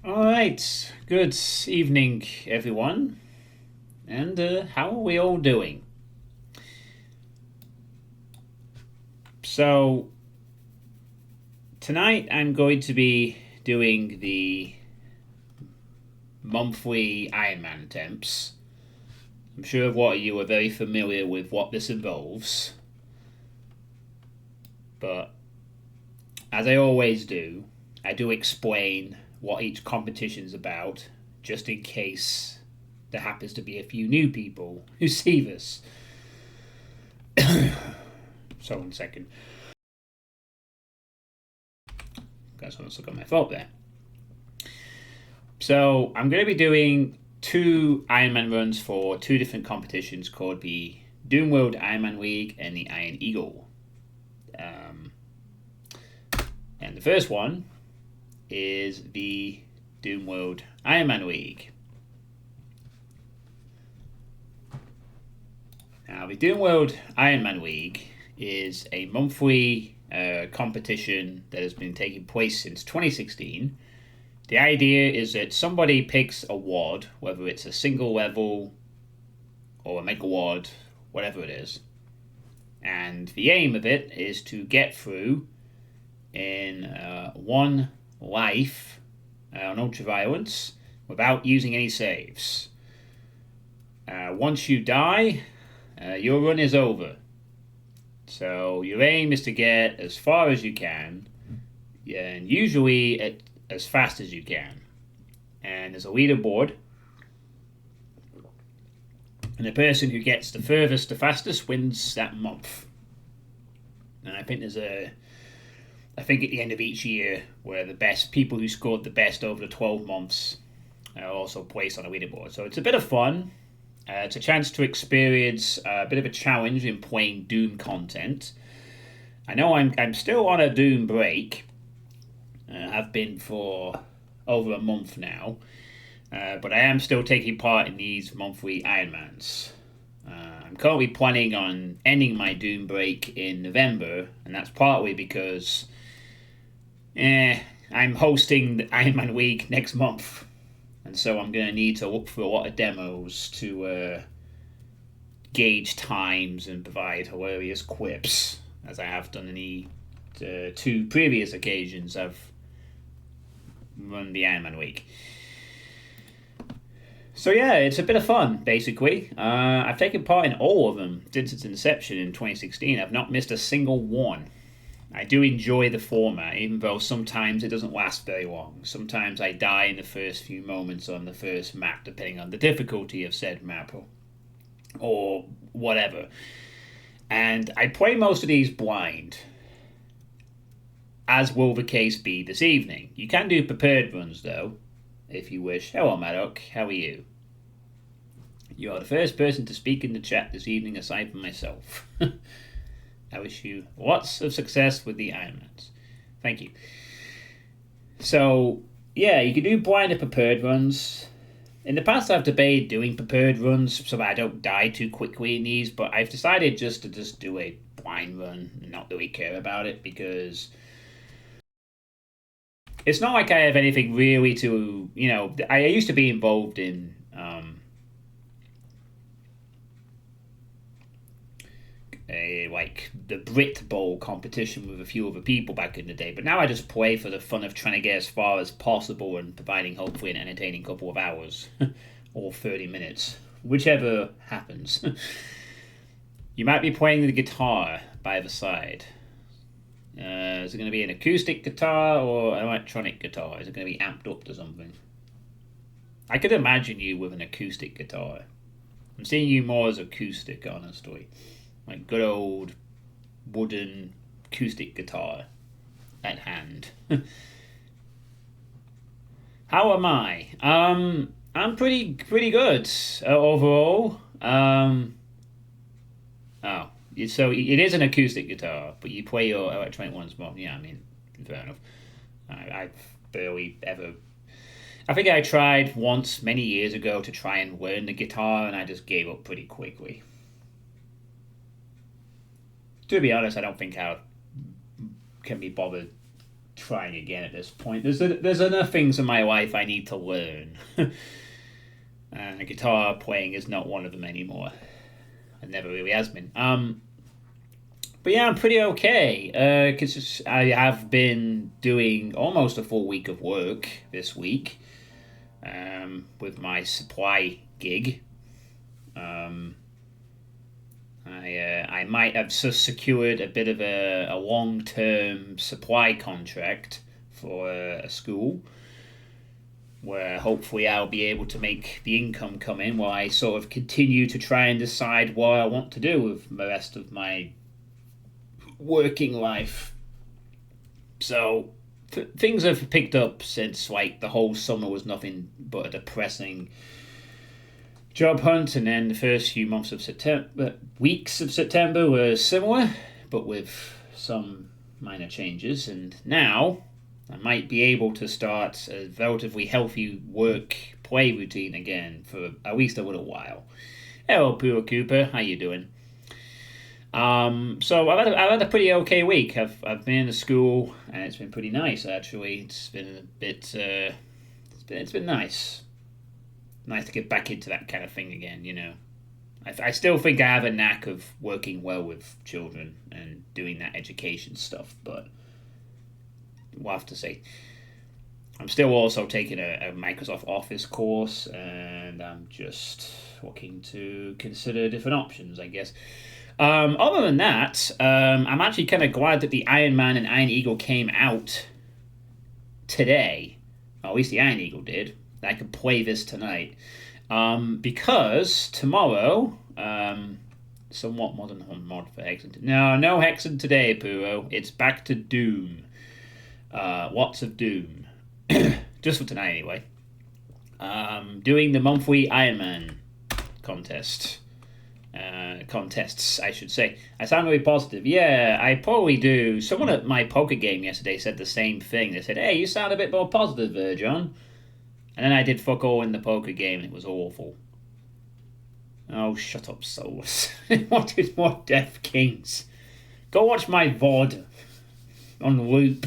All right, good evening, everyone, and how are we all doing? So, tonight I'm going to be doing the monthly Ironman attempts. I'm sure a lot of you are very familiar with what this involves, but as I always do, I do explain what each competition is about, just in case there happens to be a few new people who see this. So, 1 second. Got someone stuck on my throat there. So I'm going to be doing two Ironman runs for two different competitions called the Doomworld Ironman League and the Ironeagle. Um, and the first one is the Doomworld Ironman League. Now, the Doomworld Ironman League is a monthly competition that has been taking place since 2016. The idea is that somebody picks a ward, whether it's a single level or a mega ward, whatever it is. And the aim of it is to get through in one life on ultraviolence without using any saves. Once you die, your run is over. So your aim is to get as far as you can, and usually as fast as you can. And there's a leaderboard, and the person who gets the furthest, the fastest, wins that month. And I think I think at the end of each year, where the best people who scored the best over the 12 months are also placed on a leaderboard. So it's a bit of fun. It's a chance to experience a bit of a challenge in playing Doom content. I know I'm still on a Doom break. I've been for over a month now, but I am still taking part in these monthly Ironmans. I'm currently planning on ending my Doom break in November, and that's partly because I'm hosting the Ironman Week next month, and so I'm going to need to look for a lot of demos to gauge times and provide hilarious quips, as I have done in the two previous occasions I've run the Ironman Week. So yeah, it's a bit of fun, basically. I've taken part in all of them since its inception in 2016. I've not missed a single one. I do enjoy the format, even though sometimes it doesn't last very long. Sometimes I die in the first few moments on the first map, depending on the difficulty of said map or whatever. And I play most of these blind, as will the case be this evening. You can do prepared runs, though, if you wish. Hello, Maddock. How are you? You are the first person to speak in the chat this evening aside from myself. I wish you lots of success with the Ironmans. Thank you. So, yeah, you can do blind or prepared runs. In the past, I've debated doing prepared runs so that I don't die too quickly in these, but I've decided just to do a blind run and not really care about it because it's not like I have anything really to, I used to be involved in like the Brit Bowl competition with a few other people back in the day. But now I just play for the fun of trying to get as far as possible and providing hopefully an entertaining couple of hours or 30 minutes, whichever happens. You might be playing the guitar by the side. Is it going to be an acoustic guitar or an electronic guitar? Is it going to be amped up to something? I could imagine you with an acoustic guitar. I'm seeing you more as acoustic, honestly. Like good old wooden acoustic guitar at hand. How am I? I'm pretty good overall. Oh, so it is an acoustic guitar, but you play your electronic ones more. Yeah, I mean, fair enough. I've barely ever. I think I tried once many years ago to try and learn the guitar, and I just gave up pretty quickly. To be honest, I don't think I can be bothered trying again at this point. There's enough things in my life I need to learn. And guitar playing is not one of them anymore. It never really has been. But yeah, I'm pretty okay. Because I have been doing almost a full week of work this week. With my supply gig. I might have secured a bit of a long-term supply contract for a school where hopefully I'll be able to make the income come in while I sort of continue to try and decide what I want to do with the rest of my working life. So things have picked up since like the whole summer was nothing but a depressing job hunt, and then the first few months of September, weeks of September were similar, but with some minor changes. And now I might be able to start a relatively healthy work-play routine again for at least a little while. Hello, Pura Cooper. How you doing? So I've had a pretty okay week. I've been to school and it's been pretty nice actually. It's been a bit. It's been nice. Nice to get back into that kind of thing again, you know. I still think I have a knack of working well with children and doing that education stuff, but we'll have to see. I'm still also taking a Microsoft Office course, and I'm just looking to consider different options, I guess. Other than that, I'm actually kind of glad that the Ironman and Ironeagle came out today. Or at least the Ironeagle did. I could play this tonight. Because tomorrow, somewhat modern mod for Hexen. No Hexen today, Puro. It's back to Doom. Lots of Doom. Just for tonight, anyway. Doing the monthly Ironman contest. Contests, I should say. I sound really positive. Yeah, I probably do. Someone at my poker game yesterday said the same thing. They said, hey, you sound a bit more positive there, John. And then I did fuck all in the poker game, and it was awful. Oh, shut up, souls. What is more Death Kings? Go watch my VOD on loop.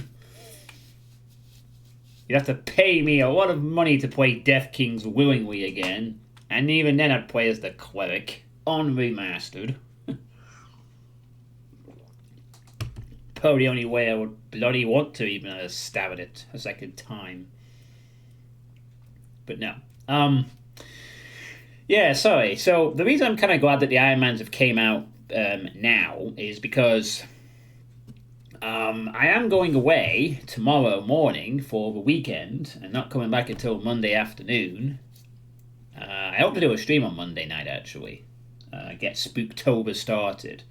You'd have to pay me a lot of money to play Death Kings willingly again. And even then I'd play as the cleric. On remastered. Probably the only way I would bloody want to even stab at it a second time. But no. Yeah, sorry. So the reason I'm kind of glad that the Ironmans have came out now is because I am going away tomorrow morning for the weekend and not coming back until Monday afternoon. I hope to do a stream on Monday night, actually. Get Spooktober started.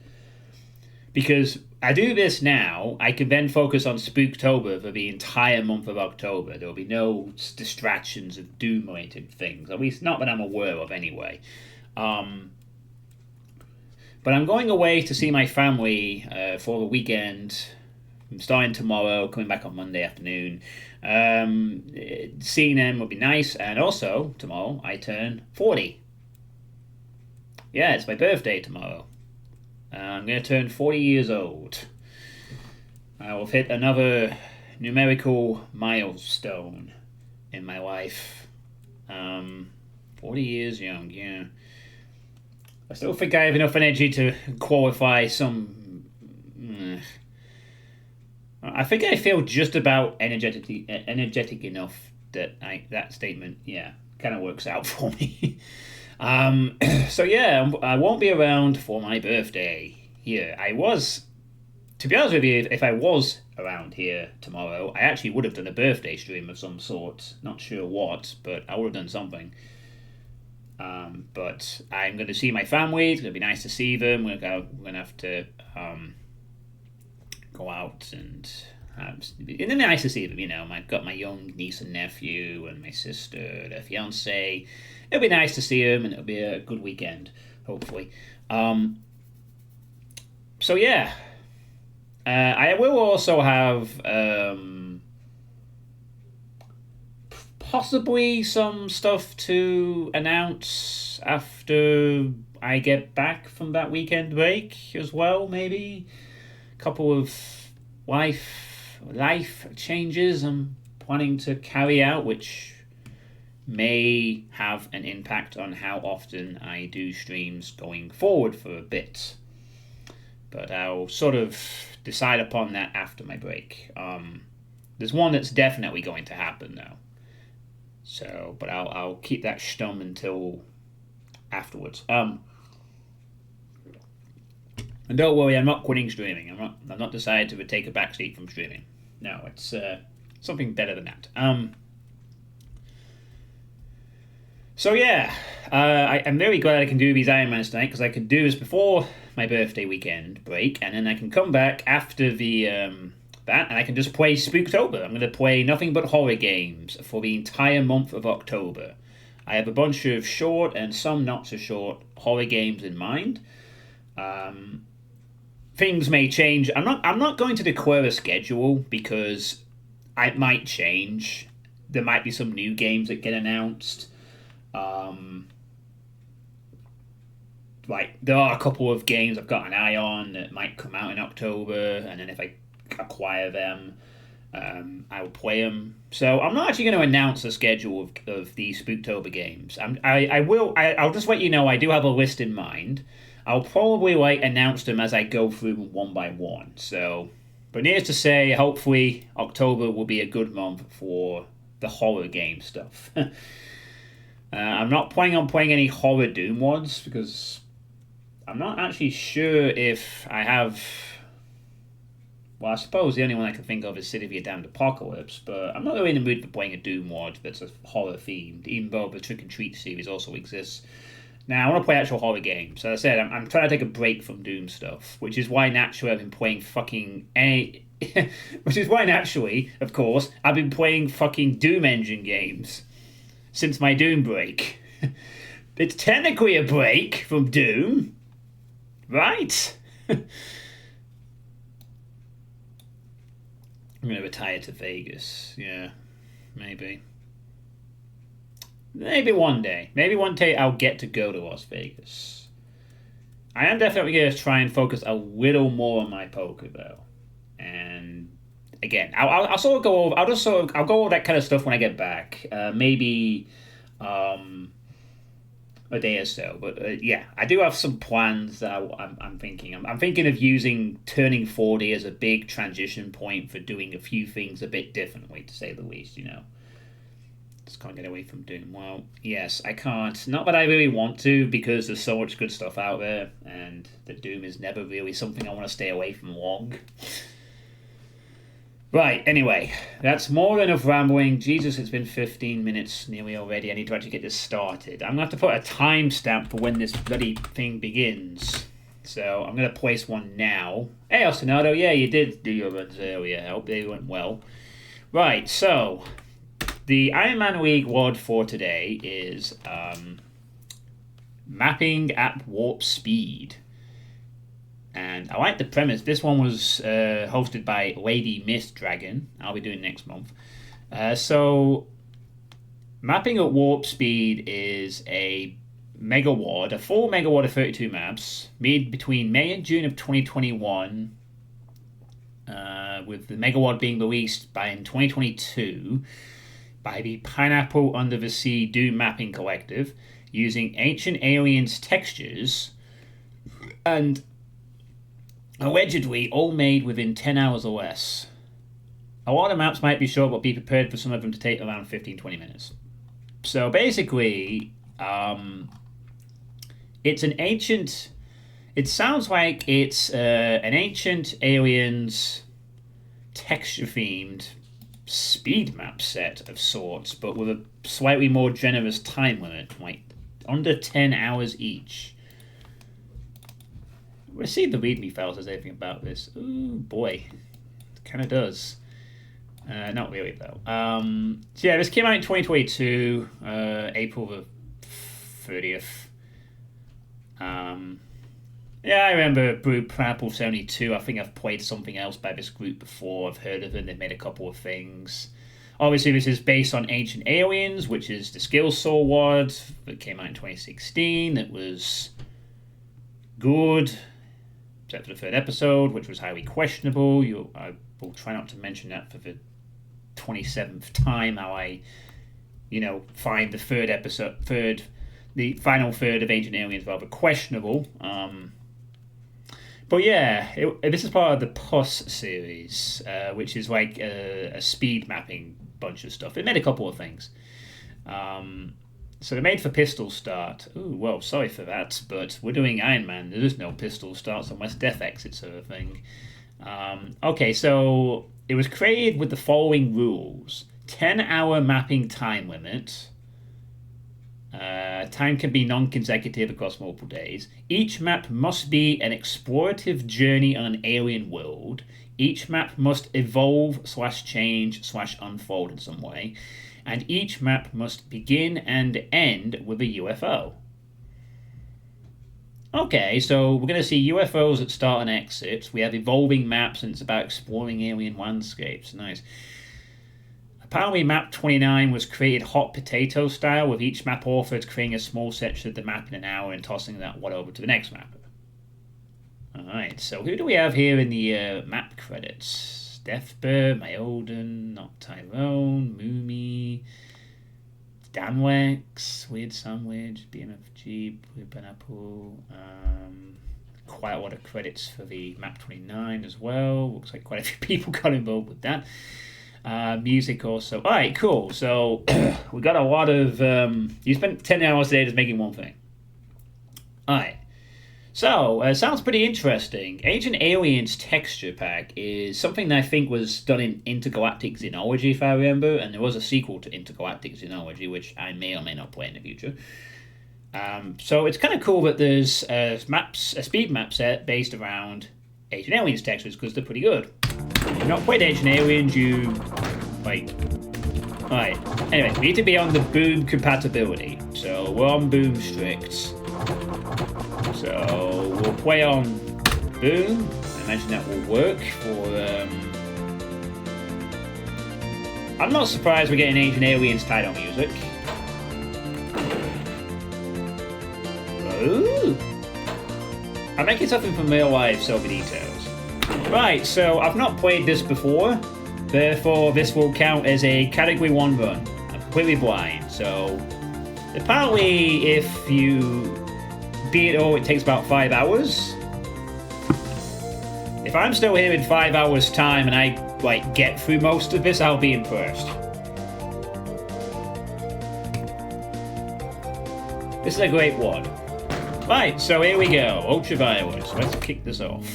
Because I do this now, I can then focus on Spooktober for the entire month of October. There will be no distractions of Doom-related things, at least not that I'm aware of anyway. But I'm going away to see my family for the weekend. I'm starting tomorrow, coming back on Monday afternoon. Seeing them would be nice, and also, tomorrow, I turn 40. Yeah, it's my birthday tomorrow. I'm going to turn 40 years old. I will hit another numerical milestone in my life. 40 years young, yeah. I still think I have enough energy to qualify some... I think I feel just about energetic enough that that statement, yeah, kind of works out for me. So yeah, I won't be around for my birthday here. To be honest with you, if I was around here tomorrow, I actually would have done a birthday stream of some sort. Not sure what, but I would have done something. But I'm going to see my family. It's going to be nice to see them. We're going to have to go out and it's nice to see them. You know, I've got my young niece and nephew and my sister, their fiance. It'll be nice to see them, and it'll be a good weekend, hopefully. So yeah, I will also have possibly some stuff to announce after I get back from that weekend break as well. Maybe a couple of life life changes I'm planning to carry out, which may have an impact on how often I do streams going forward for a bit. But I'll sort of decide upon that after my break. There's one that's definitely going to happen though. So, but I'll keep that stum until afterwards. And don't worry, I'm not quitting streaming. I'm not decided to take a backseat from streaming. No, it's something better than that. So yeah, I'm very glad I can do these Ironmans tonight, because I could do this before my birthday weekend break, and then I can come back after the that, and I can just play Spooktober. I'm going to play nothing but horror games for the entire month of October. I have a bunch of short and some not so short horror games in mind. Things may change. I'm not going to declare a schedule, because it might change. There might be some new games that get announced. Like, there are a couple of games I've got an eye on that might come out in October, and then if I acquire them, I will play them. So I'm not actually going to announce a schedule of these Spooktober games. I'll just let you know I do have a list in mind. I'll probably announce them as I go through them one by one. So, but needless to say, hopefully October will be a good month for the horror game stuff. I'm not planning on playing any horror Doom mods, because I'm not actually sure if I have... Well, I suppose the only one I can think of is Suitepee Apocalypse, but I'm not really in the mood for playing a Doom mod that's a horror themed, even though the Trick and Treat series also exists. Now, I want to play actual horror games. As I said, I'm trying to take a break from Doom stuff, which is why naturally I've been playing which is why naturally, of course, I've been playing fucking Doom Engine games since my Doom break. It's technically a break from Doom, right? I'm going to retire to Vegas. Yeah, maybe. Maybe one day. Maybe one day I'll get to go to Las Vegas. I am definitely going to try and focus a little more on my poker, though. And again, I'll sort of go over. I'll go over that kind of stuff when I get back. Maybe a day or so. But yeah, I do have some plans that I'm thinking. I'm thinking of using turning 40 as a big transition point for doing a few things a bit differently, to say the least. You know, just can't get away from Doom. Well, yes, I can't. Not that I really want to, because there's so much good stuff out there, and the Doom is never really something I want to stay away from long. Right, anyway, that's more than enough rambling. Jesus, it's been 15 minutes nearly already. I need to actually get this started. I'm going to have to put a timestamp for when this bloody thing begins. So I'm going to place one now. Hey, Ostinato, yeah, you did do your runs earlier. I hope they went well. Right, so the Ironman League WOD for today is mapping at Warpspeed. And I like the premise. This one was hosted by Lady Mist Dragon. I'll be doing next month. So, mapping at Warpspeed is a mega WOD, a full mega WOD of 32 maps, made between May and June of 2021, with the mega WOD being released in 2022 by the Pineapple Under the Sea Doom Mapping Collective, using Ancient Aliens textures and allegedly all made within 10 hours or less. A lot of maps might be short, but be prepared for some of them to take around 15-20 minutes. So basically, it's an ancient... It sounds like it's an Ancient Aliens texture-themed speed map set of sorts, but with a slightly more generous time limit, like under 10 hours each. Let's see if the README file says anything about this. Ooh, boy. It kind of does. Not really, though. So yeah, this came out in 2022, April the 30th. Yeah, I remember Pineapple 72. I think I've played something else by this group before. I've heard of it. They've made a couple of things. Obviously, this is based on Ancient Aliens, which is the Skill Soul WOD that came out in 2016. It was good, except for the third episode, which was highly questionable. We'll try not to mention that for the 27th time, how I, find the the final third of Ancient Aliens rather questionable. But yeah, this is part of the PUS series, which is like a speed mapping bunch of stuff. It made a couple of things. So they made for pistol start. Ooh, well, sorry for that, but we're doing Iron Man. There is no pistol starts unless death exits sort of thing. Okay, so it was created with the following rules. 10-hour mapping time limit. Time can be non-consecutive across multiple days. Each map must be an explorative journey on an alien world. Each map must evolve / change / unfold in some way. And each map must begin and end with a UFO. Okay, so we're going to see UFOs at start and exit. We have evolving maps, and it's about exploring alien landscapes. Nice. Apparently, map 29 was created hot potato style, with each map author creating a small section of the map in an hour and tossing that one over to the next map. Alright, so who do we have here in the map credits? Deathbear, Myolden, Not Tyrone, Moomy, Danwex, Weird Sandwich, BMFG, Blue Pineapple. Quite a lot of credits for the map 29 as well. Looks like quite a few people got involved with that. Music also. Alright, cool. So we got a lot of you spent 10 hours today just making one thing. Alright. So sounds pretty interesting. Ancient Aliens texture pack is something that I think was done in Intergalactic Xenology, if I remember, and there was a sequel to Intergalactic Xenology, which I may or may not play in the future. So it's kind of cool that there's a speed map set based around Ancient Aliens textures, because they're pretty good. If you've not played Ancient Aliens, Alright, anyway, we need to be on the boom compatibility. So we're on boom strict. So we'll play on boom. I imagine that will work for... I'm not surprised we're getting Ancient Aliens title music. Ooh! I'm making something from real life, Silver Details. Right, so I've not played this before, therefore this will count as a Category 1 run. I'm completely blind, so apparently if you beat it all, it takes about 5 hours. If I'm still here in 5 hours time and I get through most of this, I'll be impressed. This is a great one. Right, so here we go. Ultraviolet. Let's kick this off.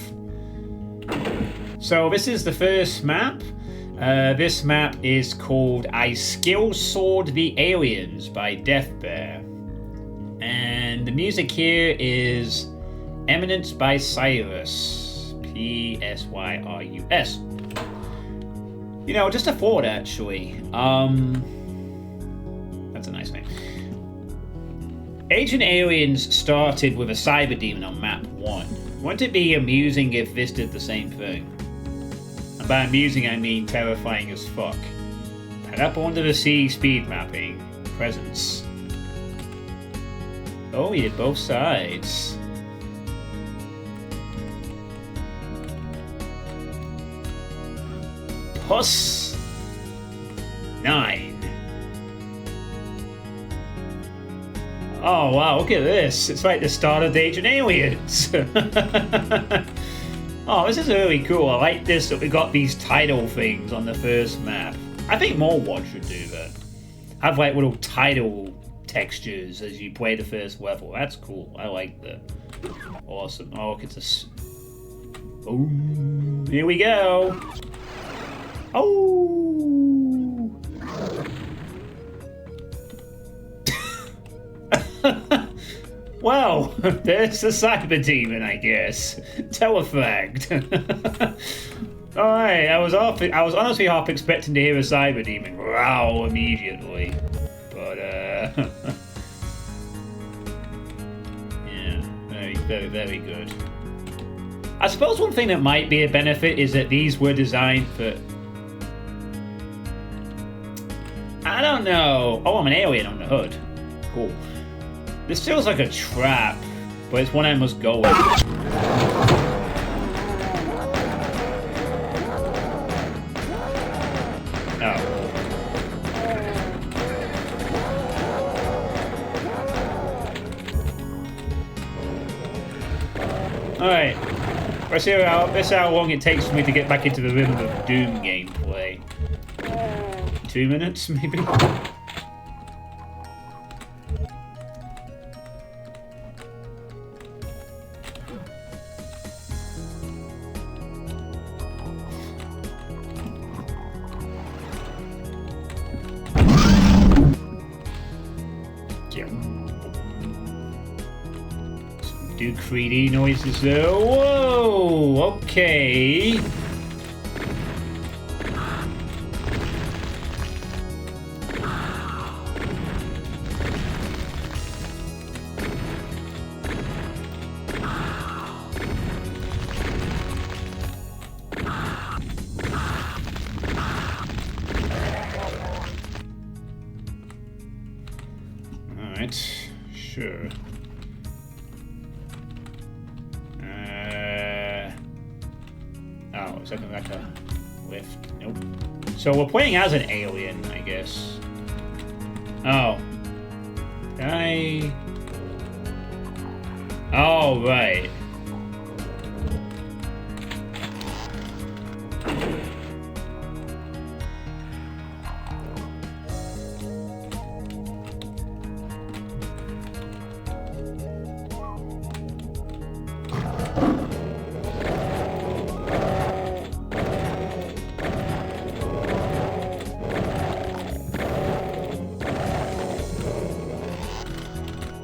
So this is the first map. This map is called I Skill Sword the Aliens by Deathbear. And the music here is Eminence by Cyrus. P-S-Y-R-U-S. Just a thought actually. That's a nice name. Ancient Aliens started with a cyber demon on map 1. Wouldn't it be amusing if this did the same thing? And by amusing I mean terrifying as fuck. Pineapple Under the Sea speed mapping. Presence. Oh, he did both sides. PUS 9. Oh wow, look at this. It's like the start of the Ancient Aliens. Oh, this is really cool. I like this that we got these title things on the first map. I think more WOD should do that. Have little title textures as you play the first level. That's cool. I like that. Awesome. Oh, look, it's a... Boom. Here we go. Oh! Well, there's the cyber demon, I guess. Telefagged. Alright, I was honestly half expecting to hear a cyber demon growl immediately. But, yeah, very, very, very good. I suppose one thing that might be a benefit is that these were designed for... I don't know. Oh, I'm an alien on the hood. Cool. This feels like a trap, but it's one I must go with. Alright. Let's see how long it takes for me to get back into the rhythm of Doom gameplay. 2 minutes, maybe? Do 3D noises though. Whoa! Okay. Alright, sure. Oh, something like a lift. Nope. So we're playing as an alien, I guess. Oh. Can I... Oh, right.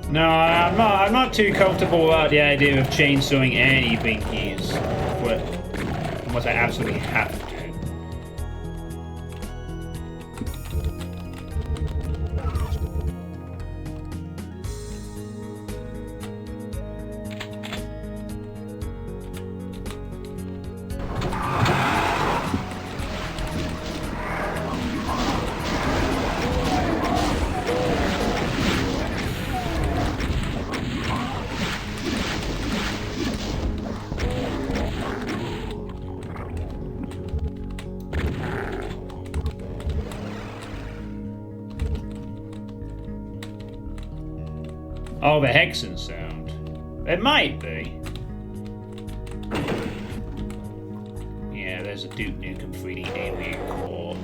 No, I'm not too comfortable about the idea of chainsawing any binkies, unless I absolutely have to. Oh, the hexen sound. It might be. Yeah, there's a Duke Nukem 3D alien core.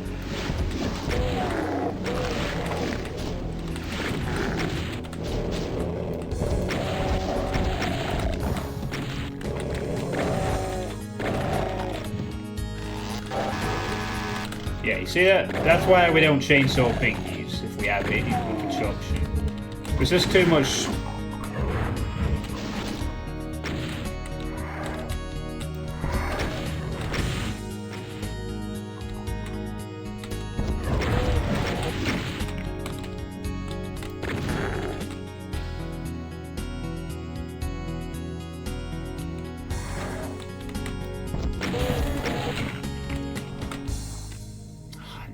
Yeah, you see that? That's why we don't chainsaw pinkies if we have it in construction. It's just too much.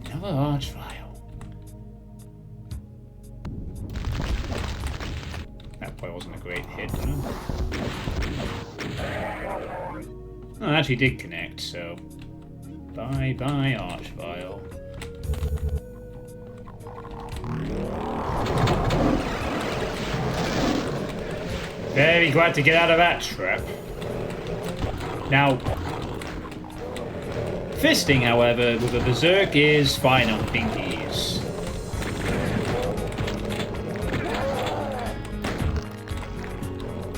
Another arch file. Wasn't a great hit. Oh, it actually did connect, so bye arch file. Very glad to get out of that trap. Now, fisting, however, with a berserk is fine on pinkies.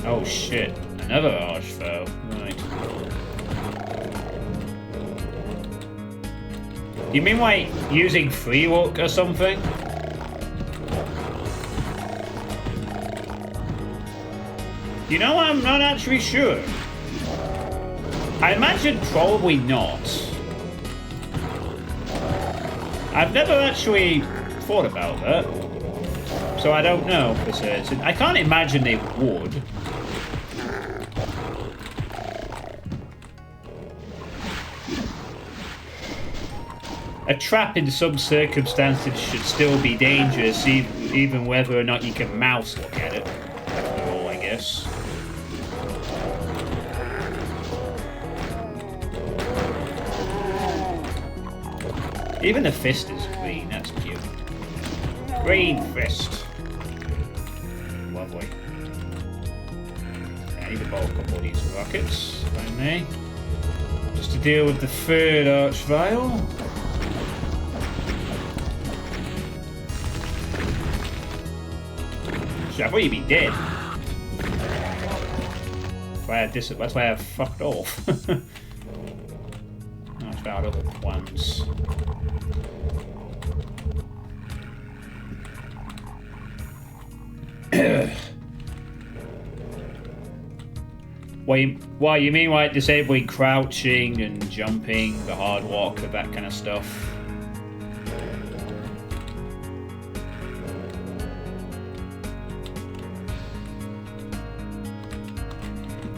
Oh shit, another arch foe. Right. You mean like using free look or something? You know, I'm not actually sure. I imagine probably not. I've never actually thought about that. So I don't know for certain. I can't imagine they would. A trap in some circumstances should still be dangerous, even whether or not you can mouse look at it. After all, I guess. Even the fist is green, that's cute. Green fist. Lovely. I need to borrow a couple of these rockets, if I may. Just to deal with the third archvile. Shit, I thought you'd be dead. That's why I fucked off. I'll try out other ones. What you mean like disabling crouching and jumping, the hard walk, that kind of stuff?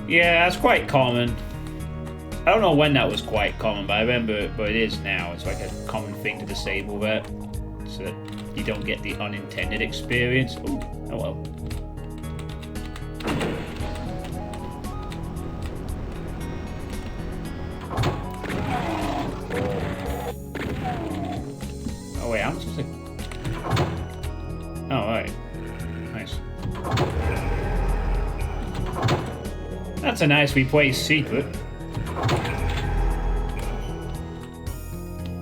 Yeah, that's quite common. I don't know when that was quite common, but I remember, but it is now. It's like a common thing to disable that, so that you don't get the unintended experience. Ooh, oh well. Oh wait, I'm supposed to... Oh, right. Nice. That's a nicely placed secret.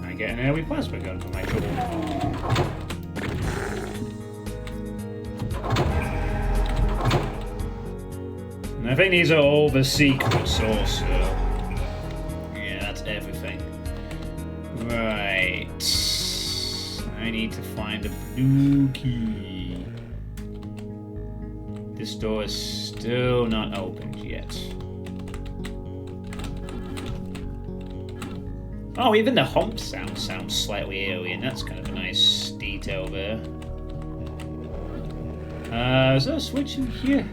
I get an early plasma gun for my trouble. And I think these are all the secrets also. Yeah, that's everything. Right. I need to find a blue key. This door is still not opened yet. Oh, even the hump sounds slightly alien. That's kind of a nice detail there. Is there a switch in here?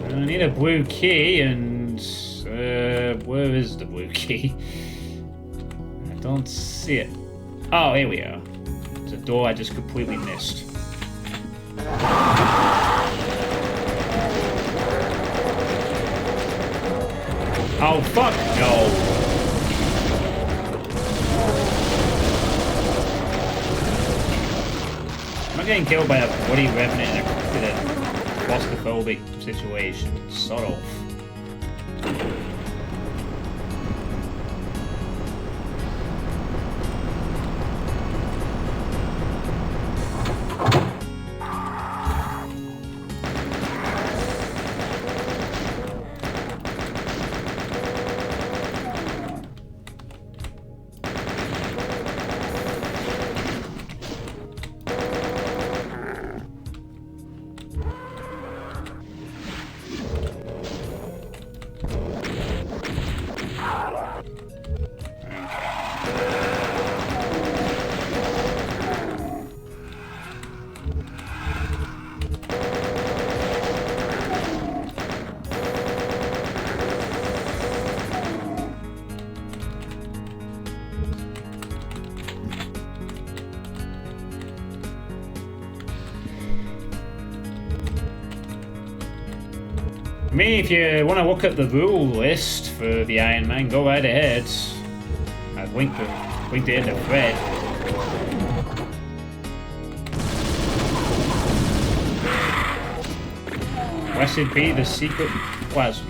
I need a blue key, and where is the blue key? I don't see it. Oh, here we are. There's a door I just completely missed. Oh, fuck no. I'm getting killed by a bloody revenant in a claustrophobic situation. Sort of. I mean, if you want to look at the rule list for the Iron Man, go right ahead. I've linked it in the thread. Blessed be the secret plasma.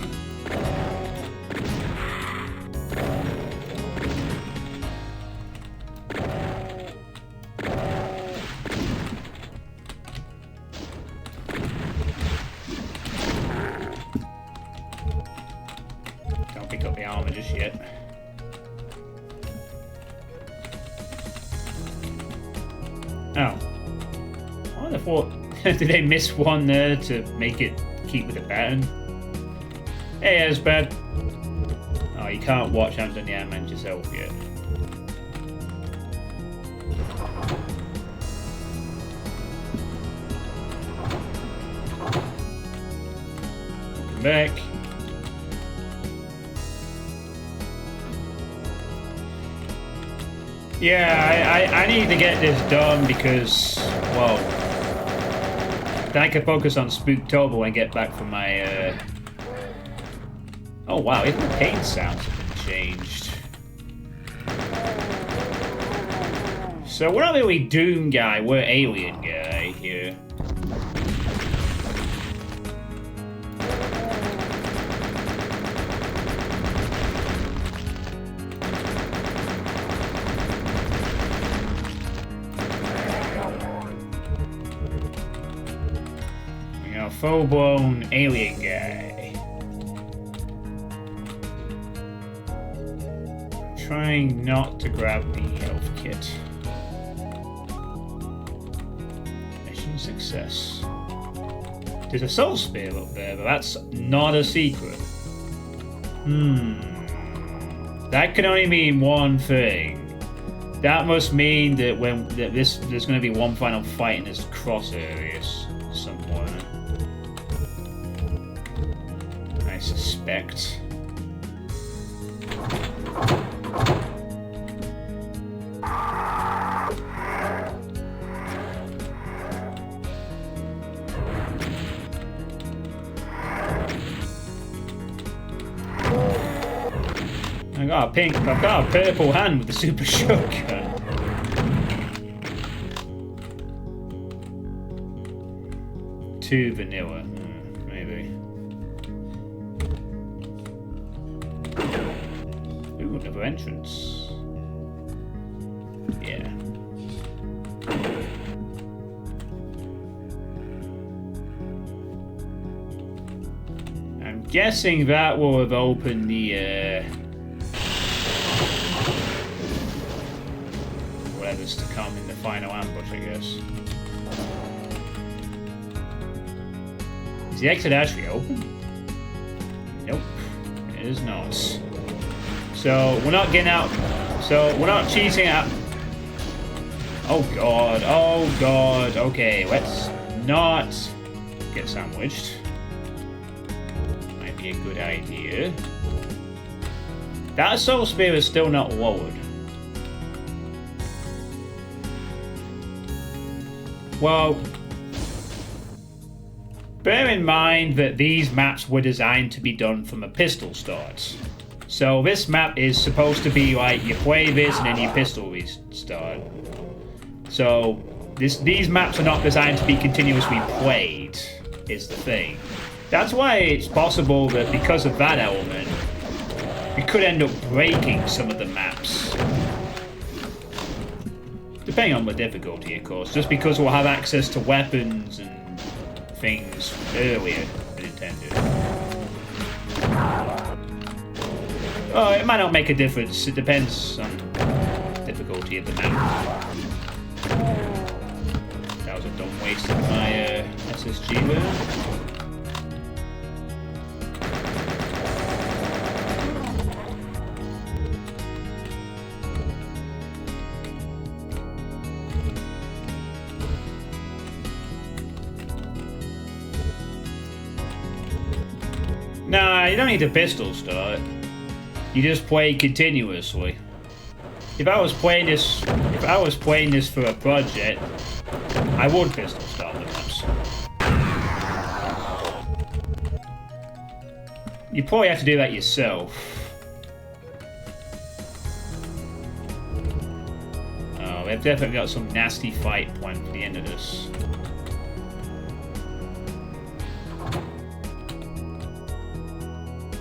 Did they miss one there to make it keep with the pattern? Hey, that's bad. Oh, you can't watch Anthony Iron Man yourself yet. Come back. Yeah, I need to get this done because, well, then I can focus on Spooktober and get back from my, Oh wow, even the pain sounds have been changed. So we're not really Doom guy, we're Alien guy. here. We got a full-blown alien guy. Trying not to grab the health kit. Mission success. There's a soul spear up there, but that's not a secret. That can only mean one thing. That must mean that there's going to be one final fight in this cross area somewhere. I suspect. I've got a purple hand with the super shotgun. Too vanilla, maybe. Ooh, another entrance. Yeah. I'm guessing that will have opened the whatever's to come in the final ambush, I guess. Is the exit actually open? Nope, it is not. So we're not getting out. So we're not cheating out. Oh god, oh god. Okay, let's not get sandwiched. Might be a good idea. That soul spear is still not lowered. Well, bear in mind that these maps were designed to be done from a pistol start. So this map is supposed to be like you play this and then you pistol restart. So these maps are not designed to be continuously played, is the thing. That's why it's possible that because of that element, we could end up breaking some of the maps. Depending on the difficulty, of course, just because we'll have access to weapons and things earlier than intended. Oh, it might not make a difference. It depends on the difficulty of the map. That was a dumb waste of my SSG there. Nah, you don't need a pistol start. You just play continuously. If I was playing this for a project, I would pistol start the maps. You probably have to do that yourself. Oh, they've definitely got some nasty fight planned for the end of this.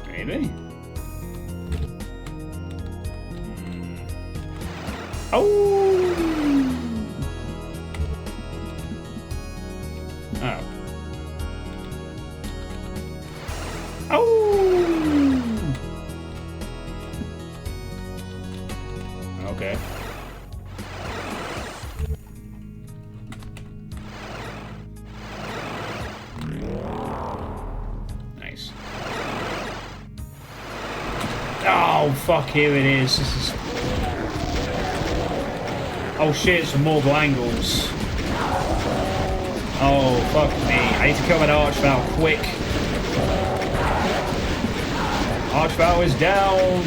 Maybe. Oh! Oh. Oh! Okay. Nice. Oh, fuck, here it is. This is... Oh shit, some multiple angles. Oh, fuck me. I need to kill that Archval quick. Archval is down.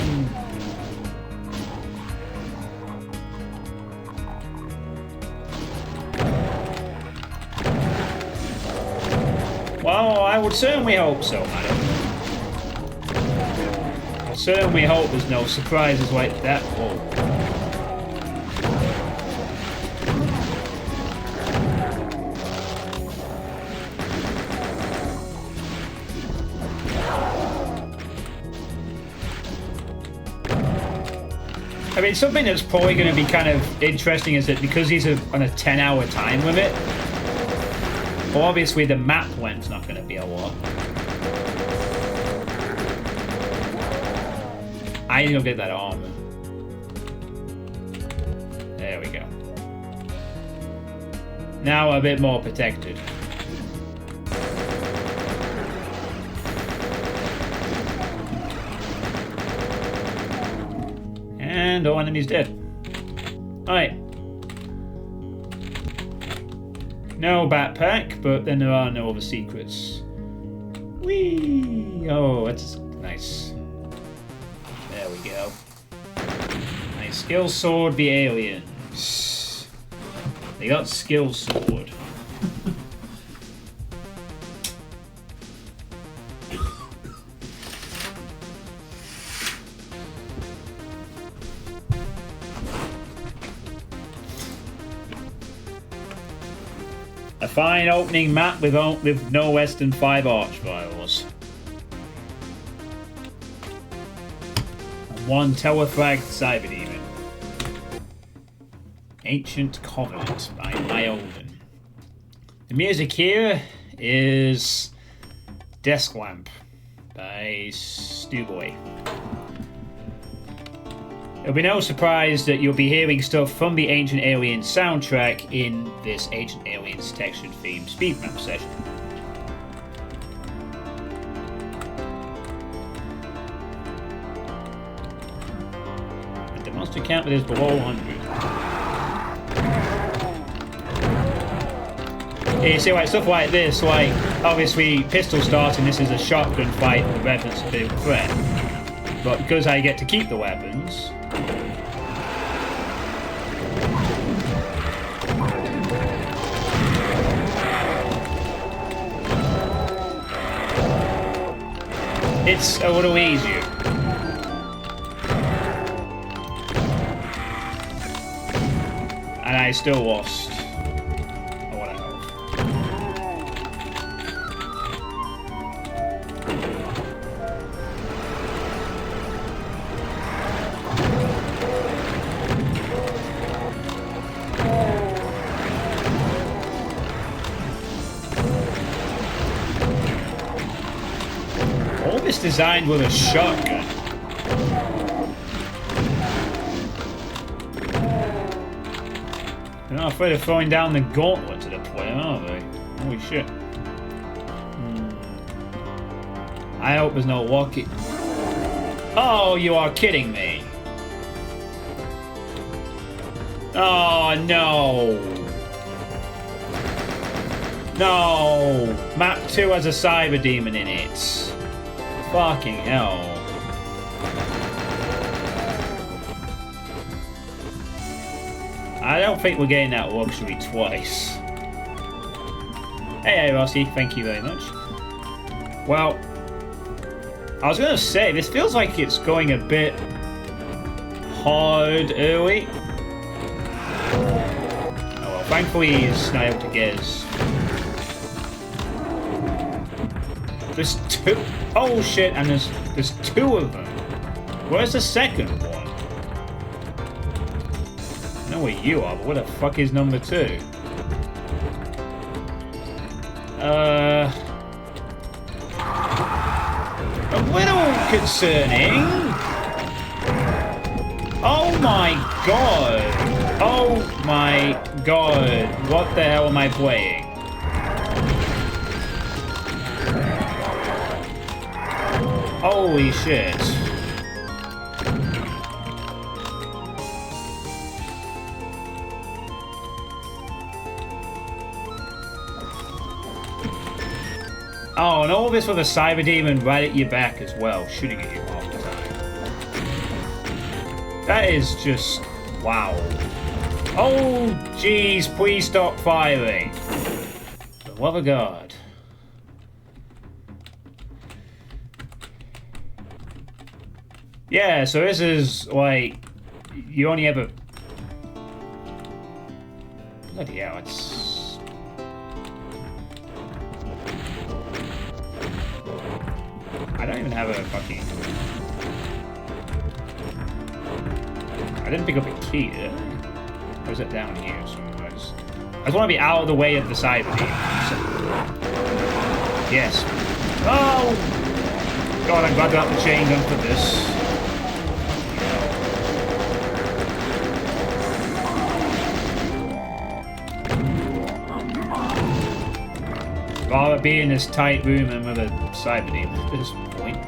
Well, I would certainly hope so, madam. I certainly hope there's no surprises like that. Whoa. mean, something that's probably going to be kind of interesting is that because he's on a 10-hour time limit, well, obviously the map length's not going to be a lot. I need to get that armor. There we go. Now a bit more protected. And all enemies dead. Alright. No backpack, but then there are no other secrets. Whee! Oh, that's nice. There we go. Nice skill sword, the aliens. They got skill sword. A fine opening map with no less than 5 archviles. And 1 telefragged cyber demon. Ancient Covenant by Myolden. The music here is Desk Lamp by Stewboy. It'll be no surprise that you'll be hearing stuff from the Ancient Aliens soundtrack in this Ancient Aliens textured theme speed map session. And the monster count is below 100. You see, like stuff like this, like obviously pistol starting, this is a shotgun fight with weapons a big threat. But because I get to keep the weapons, it's a little easier. And I still lost a lot of health. All this designed with a shotgun. They're not afraid of throwing down the gauntlet to the player, are they? Holy shit. I hope there's no walkie. Oh, you are kidding me. Oh, no. No. Map 2 has a cyber demon in it. Fucking hell. I don't think we're getting that luxury twice. Hey, Rossi, thank you very much. Well, I was going to say, this feels like it's going a bit hard early. Oh well, thankfully he's not able to get us. There's 2. Oh shit, and there's 2 of them. Where's the second one? I know where you are, but where the fuck is number 2? A little concerning. Oh my god. Oh my god. What the hell am I playing? Holy shit. Oh, and all this with a cyber demon right at your back as well, shooting at you all the time. That is just... wow. Oh, jeez, please stop firing. For the love of God. Yeah, so this is like... you only ever... bloody hell, it's... I don't even have a fucking... I didn't pick up a key, did I? Or was it down here somewhere? I just want to be out of the way of the cyber beam. Yes. Oh! God, I'm glad I got the chain gun for this. Rather be in this tight room and with a cyber beam at this point.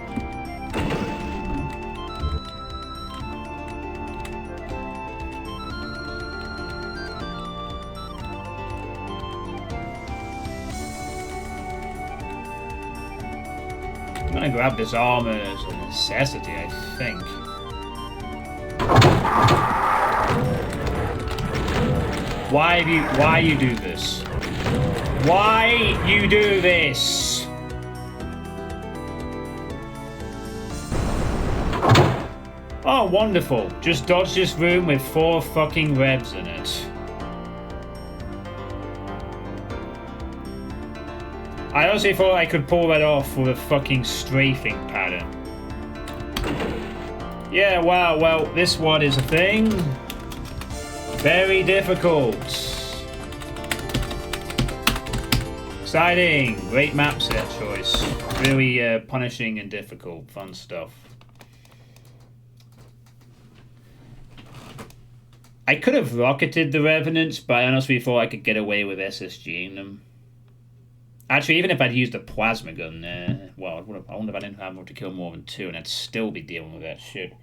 I'm gonna grab this armor as a necessity, I think. Why you do this? Why you do this? Oh, wonderful. Just dodge this room with 4 fucking revs in it. I honestly thought I could pull that off with a fucking strafing pattern. Yeah, wow, well, this one is a thing. Very difficult. Exciting. Great map set choice. Really punishing and difficult. Fun stuff. I could have rocketed the Revenants, but I honestly thought I could get away with SSGing them. Actually, even if I'd used a plasma gun, well, I wonder if I didn't have enough to kill more than 2, and I'd still be dealing with that shit.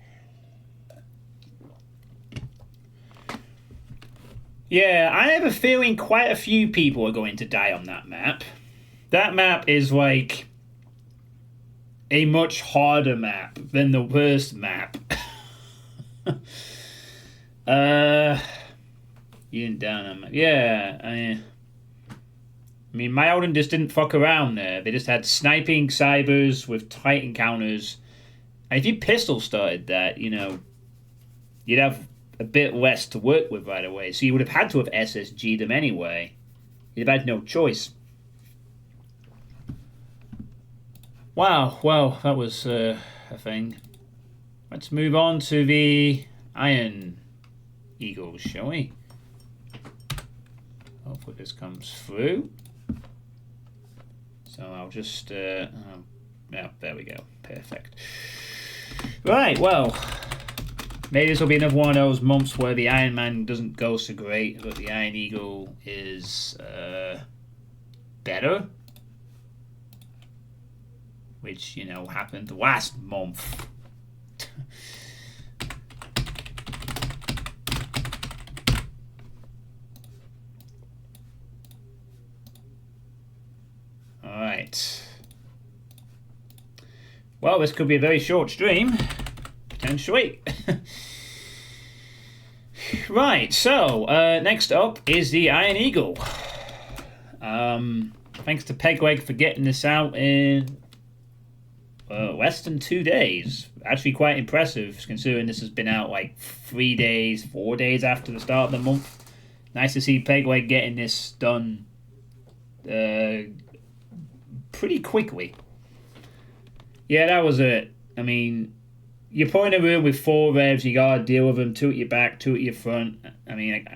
Yeah, I have a feeling quite a few people are going to die on that map. That map is like a much harder map than the worst map. You didn't down on map. Yeah, I mean, my Odin just didn't fuck around there. They just had sniping cybers with tight encounters. And if you pistol started that, you know, you'd have a bit less to work with right away. So you would have had to have SSG'd them anyway. You'd have had no choice. Wow, well, that was a thing. Let's move on to the Ironeagle, shall we? Hopefully this comes through. So I'll just... yeah, there we go. Perfect. Right, well... Maybe this will be another one of those months where the Iron Man doesn't go so great, but the Ironeagle is better. Which, you know, happened last month. Alright. Well, this could be a very short stream. Potentially. Right, so next up is the Ironeagle. Thanks to Pegleg for getting this out in less than 2 days. Actually quite impressive considering this has been out like 3 days, 4 days after the start of the month. Nice to see Pegleg getting this done pretty quickly. Yeah, that was it. I mean, you're put in a room with 4 revs, you gotta deal with them, 2 at your back, 2 at your front. I mean,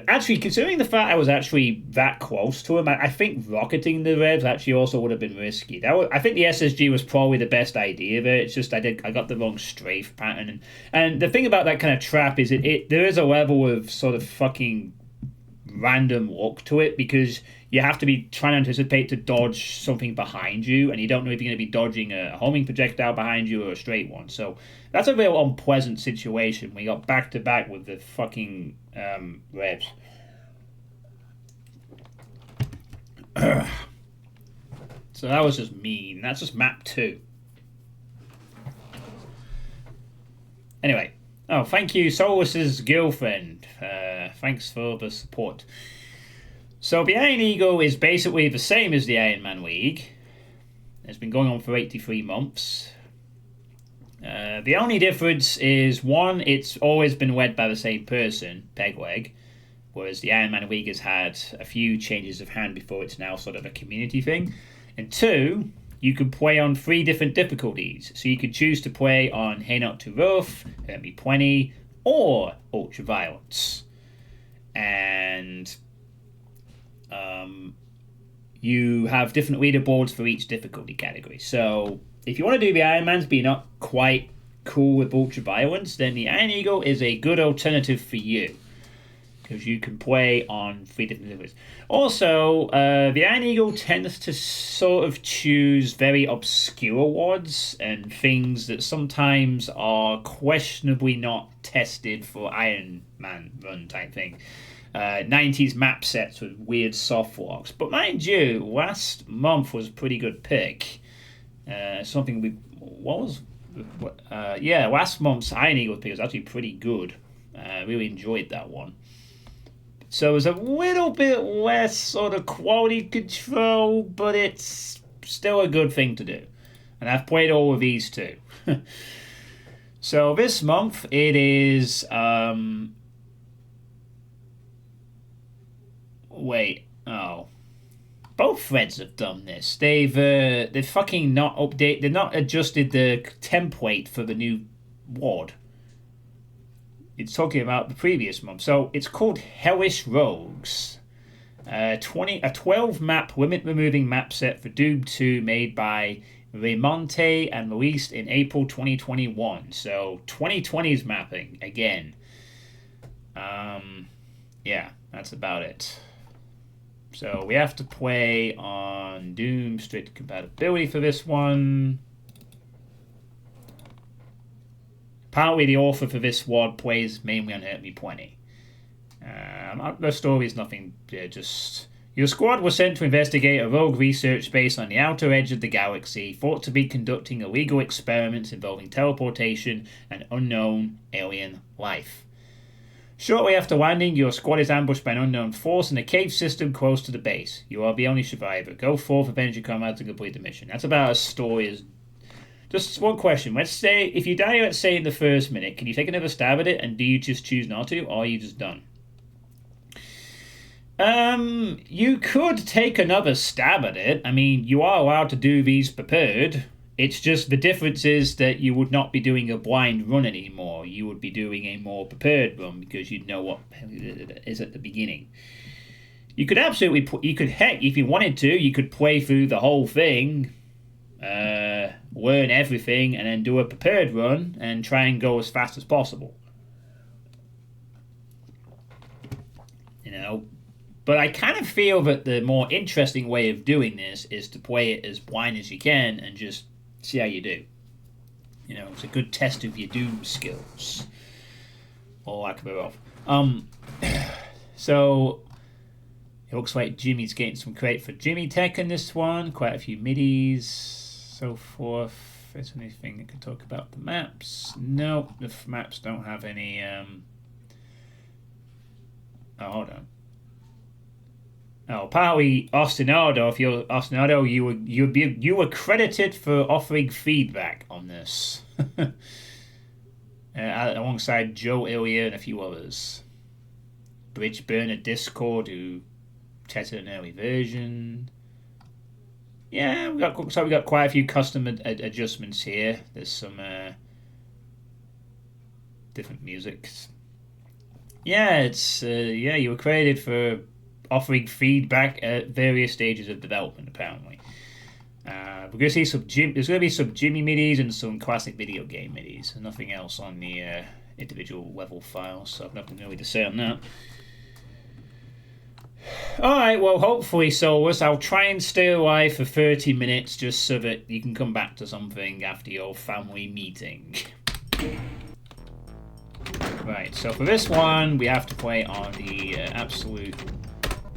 actually, considering the fact I was actually that close to him, I think rocketing the revs actually also would have been risky. I think the SSG was probably the best idea there. It's just I got the wrong strafe pattern, and the thing about that kind of trap is there is a level of sort of fucking random luck to it, because you have to be trying to anticipate to dodge something behind you, and you don't know if you're going to be dodging a homing projectile behind you or a straight one. So that's a real unpleasant situation. We got back to back with the fucking revs. So that was just mean. That's just map 2. Anyway. Oh, thank you, Solus's girlfriend. Thanks for the support. So the Ironeagle is basically the same as the Iron Man League. It's been going on for 83 months. The only difference is, one, it's always been led by the same person, Pegleg, whereas the Iron Man League has had a few changes of hand before it's now sort of a community thing. And 2, you can play on 3 different difficulties. So you could choose to play on Hey Not Too Rough, Hurt Me Plenty, or Ultra Violence. And you have different leaderboards for each difficulty category. So if you want to do the Ironmans but you're not quite cool with Ultra Violence, then the Ironeagle is a good alternative for you, because you can play on 3 different difficulties. Also, the Ironeagle tends to sort of choose very obscure WODs and things that sometimes are questionably not tested for Ironman run type thing. 90s map sets with weird soft locks. But mind you, last month was a pretty good pick. Something we... last month's Ironeagle pick was actually pretty good. I really enjoyed that one. So it's a little bit less sort of quality control, but it's still a good thing to do. And I've played all of these too. So this month it is... both threads have done this. They've fucking not updated. They've not adjusted the template for the new WOD. It's talking about the previous month. So it's called Hellish Rogues. A 12 map limit removing map set for Doom 2 made by Remonte and released in April 2021. So 2020's mapping again. Yeah, that's about it. So we have to play on Doom strict compatibility for this one. Apparently the author for this WOD plays mainly on Hurt Me Plenty. The story is nothing, just... Your squad was sent to investigate a rogue research base on the outer edge of the galaxy, thought to be conducting illegal experiments involving teleportation and unknown alien life. Shortly after landing, your squad is ambushed by an unknown force in a cave system close to the base. You are the only survivor. Go forth, avenge your comrades, and complete the mission. That's about as story as... Just one question. Let's say, if you die, let's say, in the first minute, can you take another stab at it, and do you just choose not to, or are you just done? You could take another stab at it. I mean, you are allowed to do these prepared. It's just the difference is that you would not be doing a blind run anymore. You would be doing a more prepared run because you'd know what is at the beginning. You could absolutely, heck, if you wanted to, you could play through the whole thing, learn everything, and then do a prepared run and try and go as fast as possible. You know, but I kind of feel that the more interesting way of doing this is to play it as blind as you can and just see how you do. You know, it's a good test of your Doom skills. Or lack of it off. So it looks like Jimmy's getting some credit for Jimmy Tech in this one. Quite a few middies, so forth. Is there anything that can talk about the maps? No, the maps don't have any. Oh, hold on. Oh, apparently Ostinado, if you're Ostinado, you were credited for offering feedback on this, alongside Joe Ilya and a few others. Bridge Burner Discord, who tested an early version. Yeah, we got quite a few custom adjustments here. There's some different music. Yeah, it's you were credited for offering feedback at various stages of development, apparently. We're going to see there's going to be some Jimmy middies and some classic video game middies. There's nothing else on the individual level files, so I've nothing really to say on that. Alright, well, hopefully, Solus, I'll try and stay alive for 30 minutes just so that you can come back to something after your family meeting. Right, so for this one, we have to play on the absolute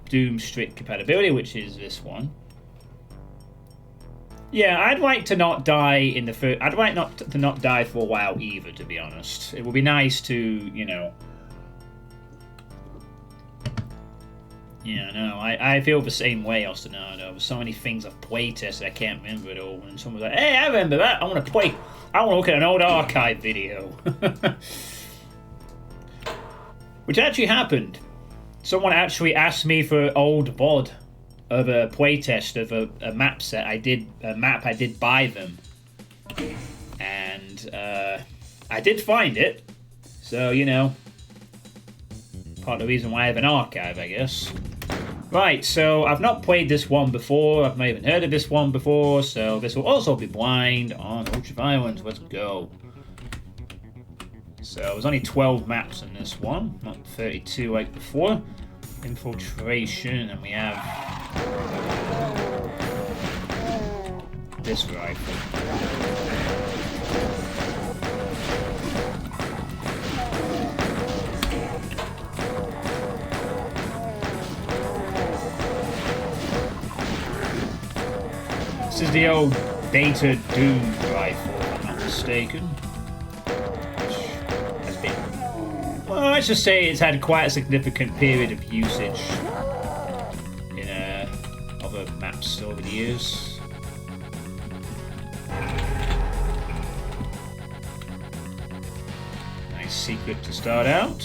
Doom strict compatibility, which is this one. Yeah, I'd like to not die in the first... I'd like to not die for a while either, to be honest. It would be nice to, you know... Yeah, no, I feel the same way, Ostinado. There's so many things I've play tested, I can't remember it all. And someone's like, hey, I remember that. I want to look at an old archive video. Which actually happened. Someone actually asked me for old VOD of a playtest of a map set. I did buy them, and I did find it. So you know, part of the reason why I have an archive, I guess. Right, so I've not played this one before. I've not even heard of this one before. So this will also be blind on Ultraviolence. Let's go. So there's only 12 maps in this one, not 32 like before. Infiltration, and we have this rifle. This is the old Beta Doom rifle, if I'm not mistaken. Well, let's just say it's had quite a significant period of usage in other maps over the years. Nice secret to start out.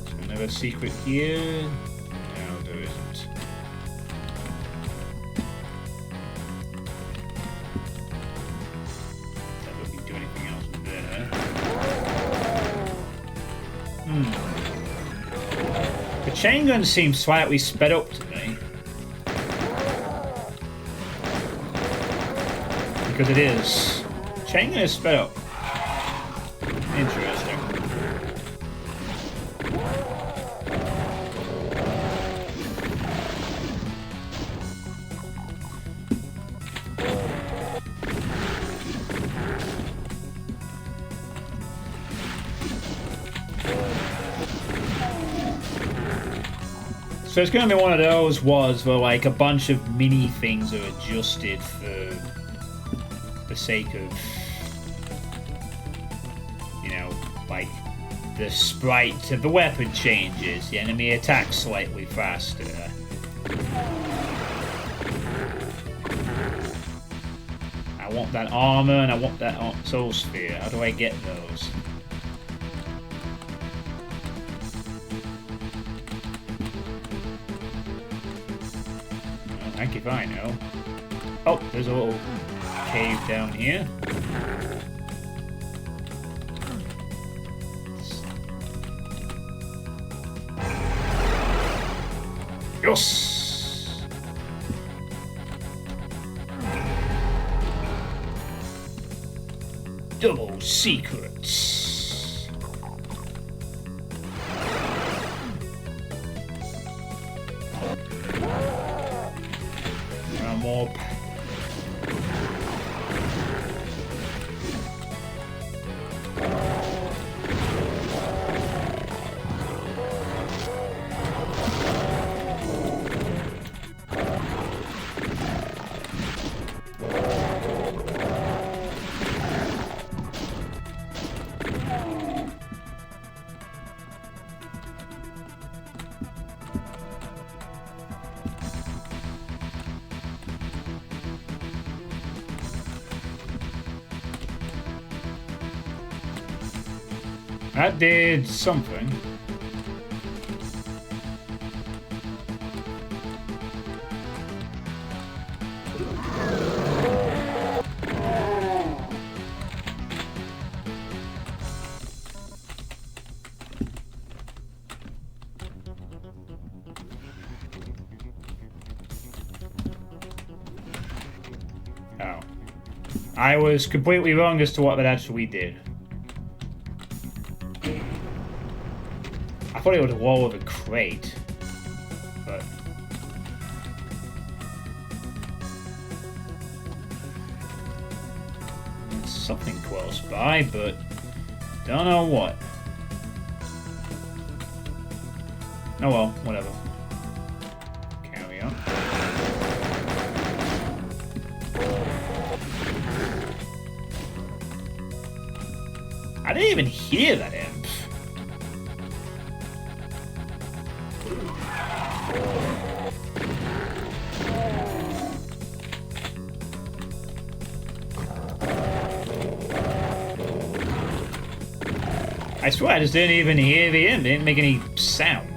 So another secret here. No, there isn't. The chain gun seems slightly sped up to me. Because it is. Chain gun is sped up. Interesting. So it's going to be one of those where like a bunch of mini things are adjusted for the sake of, you know, like the sprite of the weapon changes, the enemy attacks slightly faster. I want that armor and I want that soul sphere. How do I get those? I think if I know. Oh, there's a little cave down here. Yes! Double secrets. More. That did something. Oh. I was completely wrong as to what that actually did. I thought it was a wall of a crate, but there's something close by, but don't know what. Oh well, whatever. Carry on. I didn't even hear that imp. I swear I just didn't even hear the end. It didn't make any sound.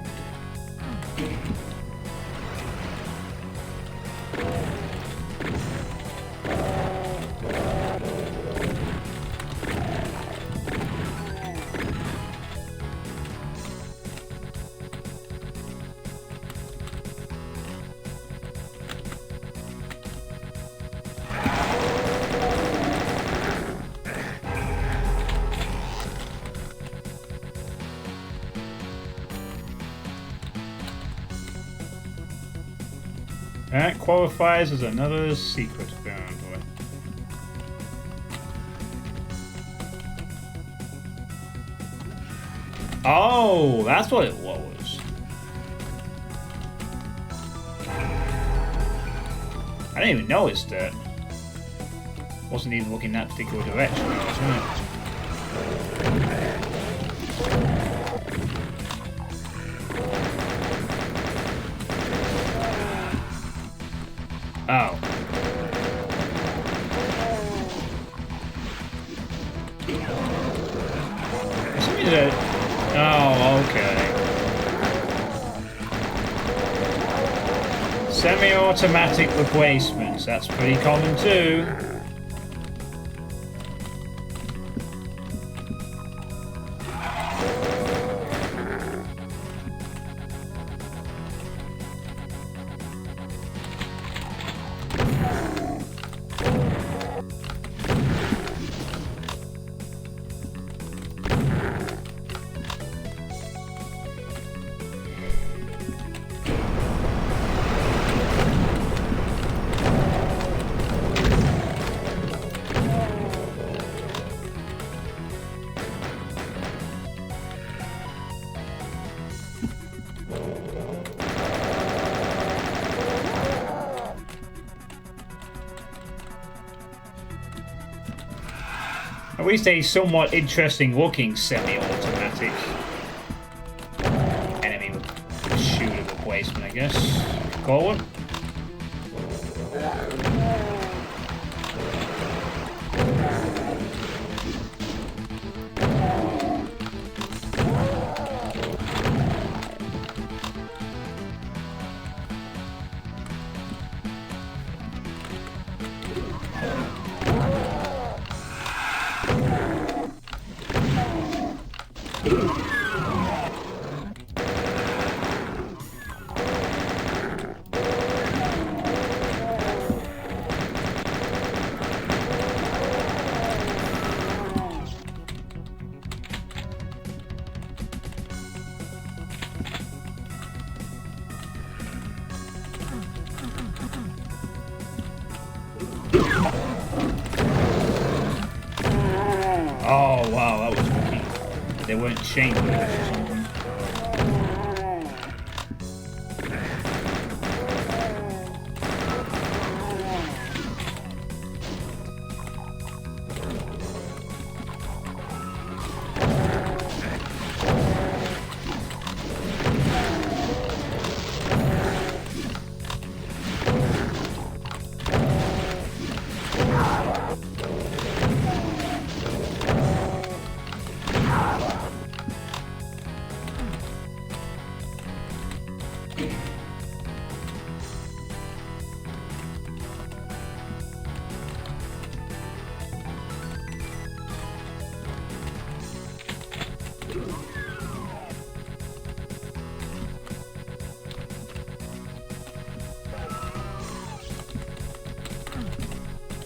That qualifies as another secret. Oh, that's what it was. I didn't even notice that. Wasn't even looking that particular direction, wasn't it? Oh. Oh, okay. Semi-automatic replacements, that's pretty common too. At least a somewhat interesting looking semi-automatic enemy shooter replacement, I guess. Call it. Oh wow, that was lucky. They weren't chained with it or something.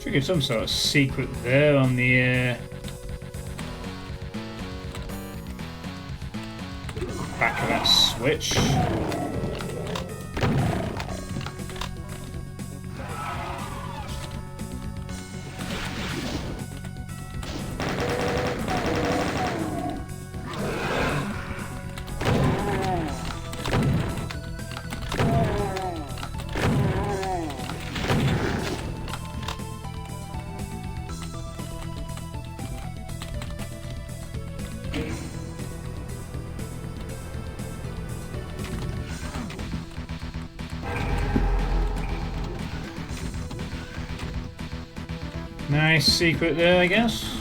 Triggered some sort of secret there on the back of that switch. Nice secret there, I guess.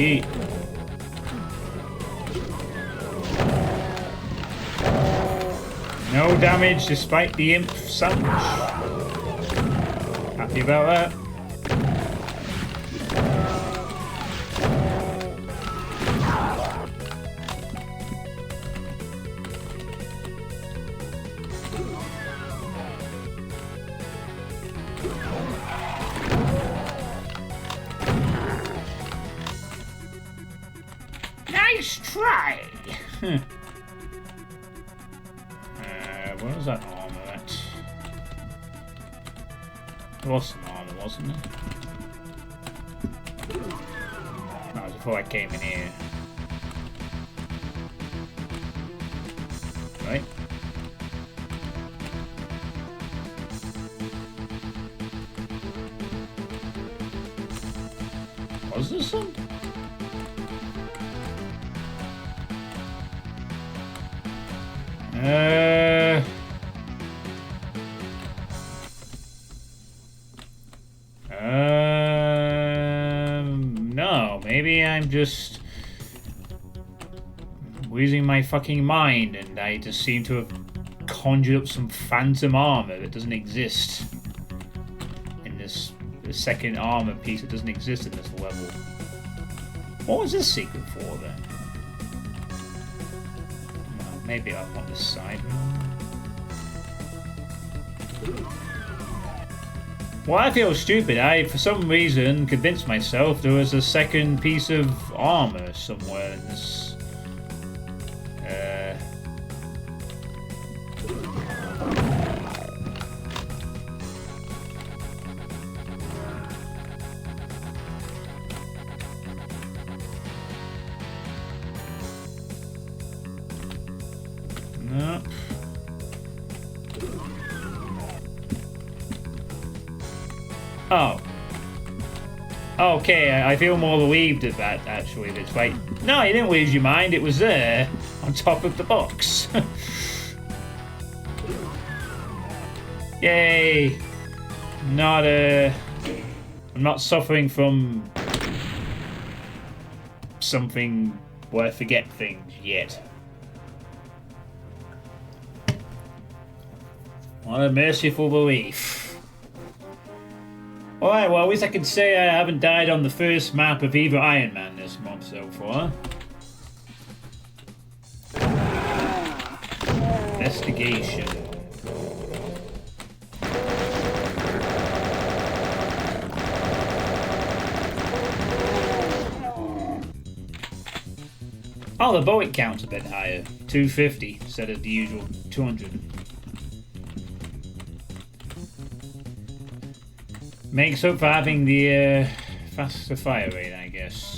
Yeet. No damage despite the imp sandwich. Happy about that. Nice try! Where was that armor at? There was some armor, wasn't there? That was before I came in here. Right? Was there some? No, maybe I'm just losing my fucking mind and I just seem to have conjured up some phantom armor that doesn't exist in this second armor piece that doesn't exist in this level. What was this secret for then? Maybe I want this side one. Well, I feel stupid. I, for some reason, convinced myself there was a second piece of armor somewhere in this. No. Oh. Okay, I feel more relieved at that, actually. It's like, no, you didn't lose your mind. It was there, on top of the box. Yay! I'm not suffering from something where I forget things yet. What a merciful relief. Alright, well, at least I can say I haven't died on the first map of either Ironman this month so far. Investigation. Oh, the bullet count's a bit higher. 250 instead of the usual 200. Makes up for having the faster fire rate, I guess.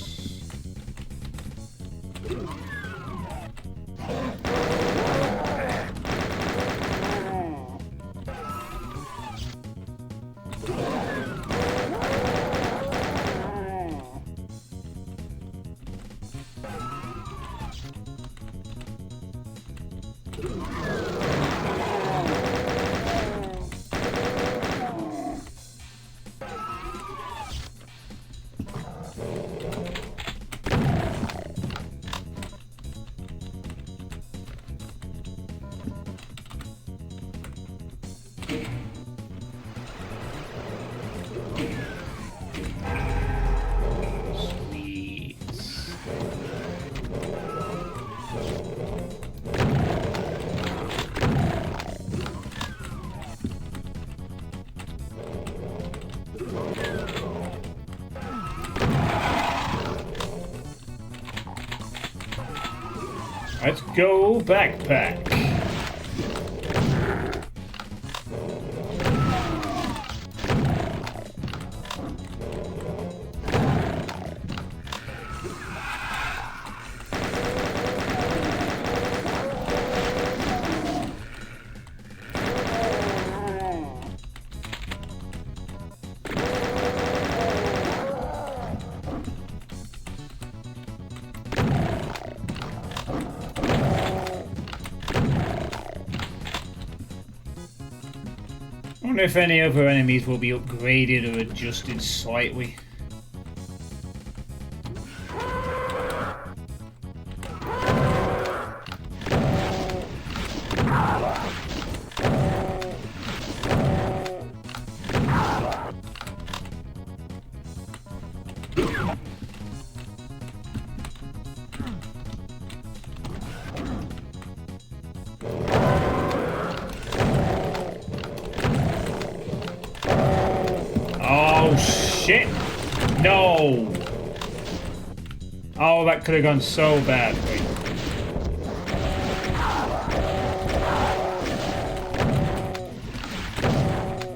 Let's go backpack. I wonder if any other enemies will be upgraded or adjusted slightly. Oh, shit. No. Oh, that could have gone so bad.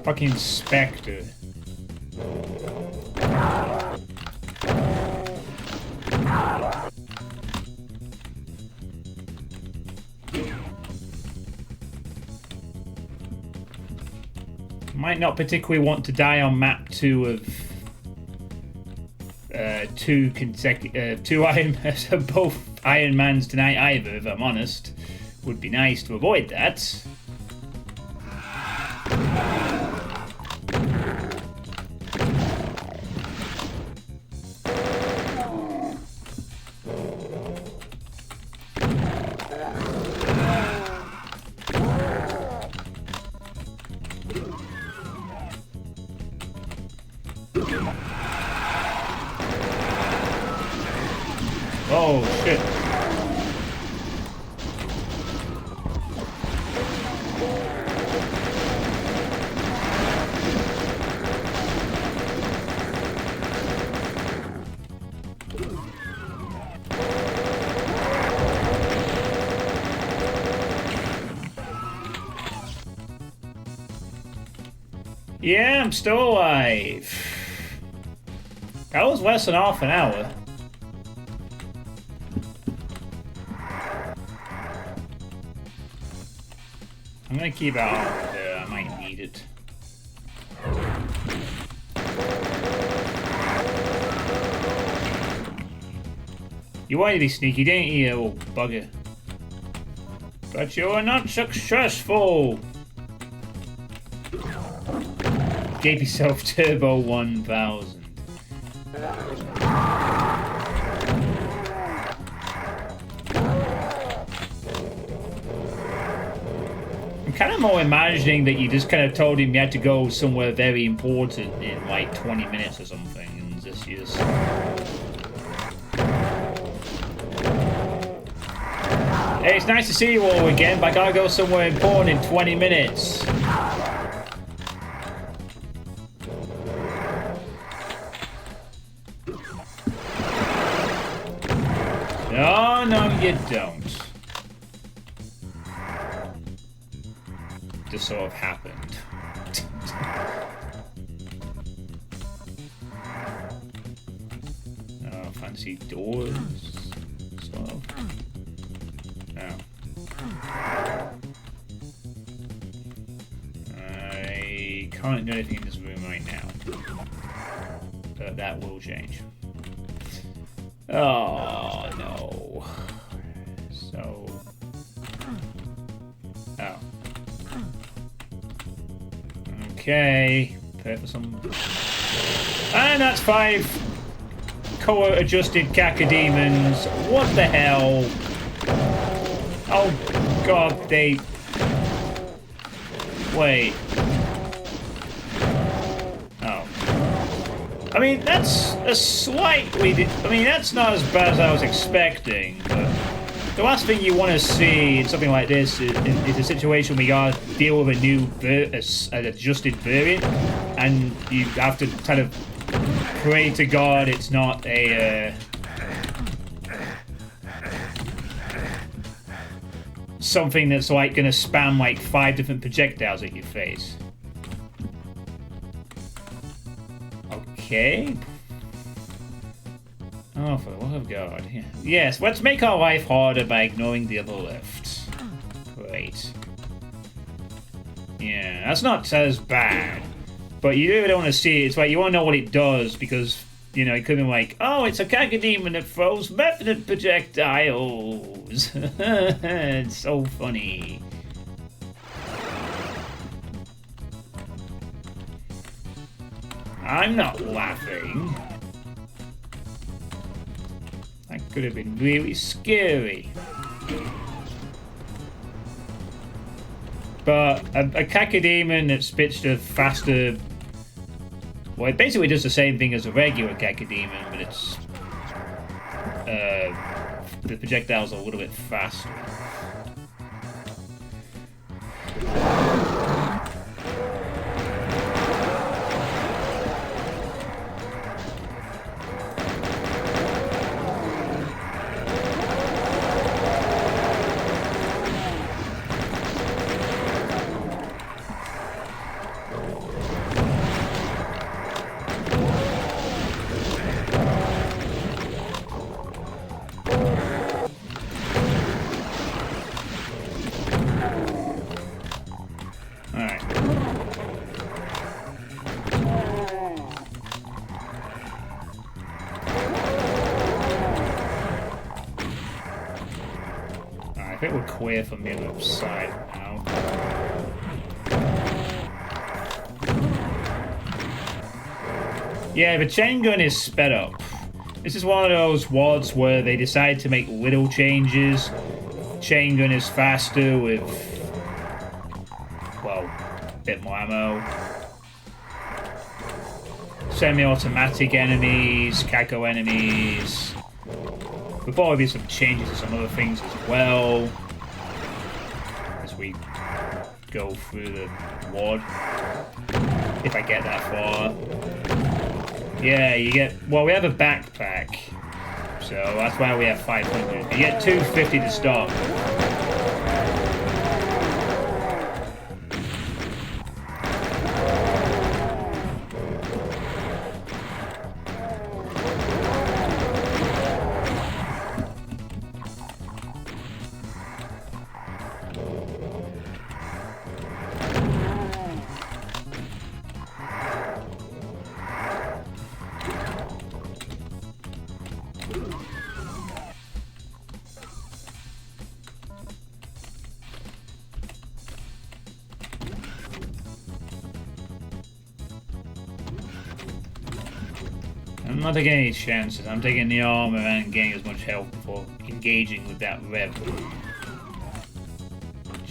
Fucking Spectre. Might not particularly want to die on map 2 of two both Ironmans tonight either, if I'm honest. Would be nice to avoid that. Oh, shit. Yeah, I'm still alive. That was less than half an hour. I'm gonna keep it on there, I might need it. You wanted to be sneaky, didn't you, old bugger? But you were not successful! Gave yourself Turbo 1000. I'm kind of more imagining that you just kind of told him you had to go somewhere very important in like 20 minutes or something, and just Hey, it's nice to see you all again, but I gotta go somewhere important in 20 minutes. No, no, you don't. Just sort of happened. Oh, fancy doors. Sort of. No. I can't do anything in this room right now. But that will change. Oh, no. So... Oh. Okay. Prepare for some... And that's 5 color-adjusted cacodemons. What the hell? Oh, God, they... Wait. Oh. I mean, that's a slightly... I mean, that's not as bad as I was expecting, but... The last thing you want to see in something like this is a situation where you gotta deal with a new an adjusted variant, and you have to kind of pray to God it's not a... something that's like gonna spam like 5 different projectiles at your face. Okay. Oh, for the love of God. Yeah. Yes, let's make our life harder by ignoring the other left. Great. Yeah, that's not as bad. But you really don't want to see it. It's like you want to know what it does because, you know, it could be like, oh, it's a cacodemon that throws method projectiles. It's so funny. I'm not laughing. That could have been really scary. But a cacodemon that spits a faster... Well, it basically does the same thing as a regular cacodemon, but it's... the projectiles are a little bit faster. think we're clear from the other side now. Yeah, the chain gun is sped up. This is one of those WODs where they decide to make little changes. Chain gun is faster with, well, a bit more ammo. Semi-automatic enemies, Kako enemies. There'll probably be some changes to some other things as well as we go through the WOD, if I get that far. Yeah, you get... Well, we have a backpack, so that's why we have 500. You get 250 to start. I'm not taking any chances. I'm taking the armor and getting as much health before engaging with that rev.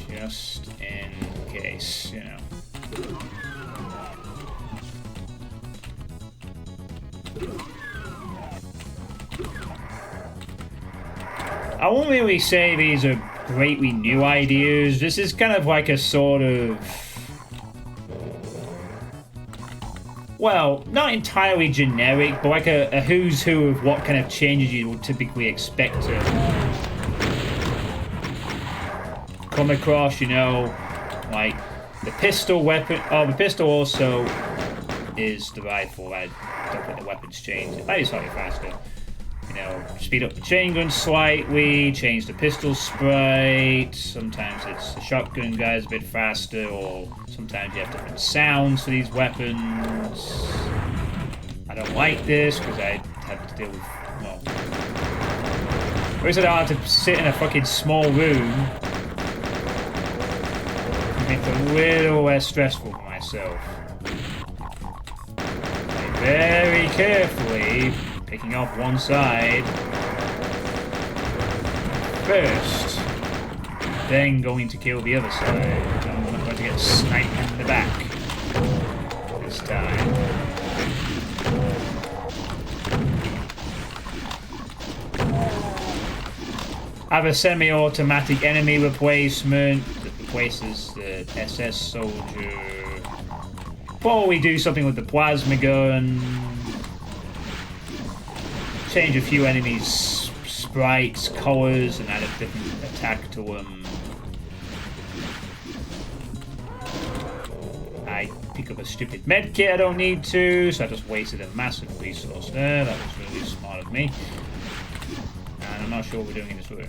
Just in case, you know. I won't really say these are greatly new ideas. This is kind of like a sort of... Well, not entirely generic, but like a who's who of what kind of changes you would typically expect to come across, you know, like the pistol weapon. Oh, the pistol also is the rifle. I don't think the weapons change. That is slightly faster. You know, speed up the chain gun slightly, change the pistol sprite. Sometimes it's the shotgun guy's a bit faster, or sometimes you have different sounds for these weapons. I don't like this because I have to deal with, well, at least I don't have to sit in a fucking small room. It makes it a little less stressful for myself. Very carefully picking off one side first, then going to kill the other side. I'm not going to get sniped in the back this time. I have a semi-automatic enemy replacement that replaces the SS soldier. Probably do something with the plasma gun. Change a few enemies' sprites, colors, and add a different attack to them. I pick up a stupid medkit I don't need to, so I just wasted a massive resource there. That was really smart of me. And I'm not sure what we're doing in this room.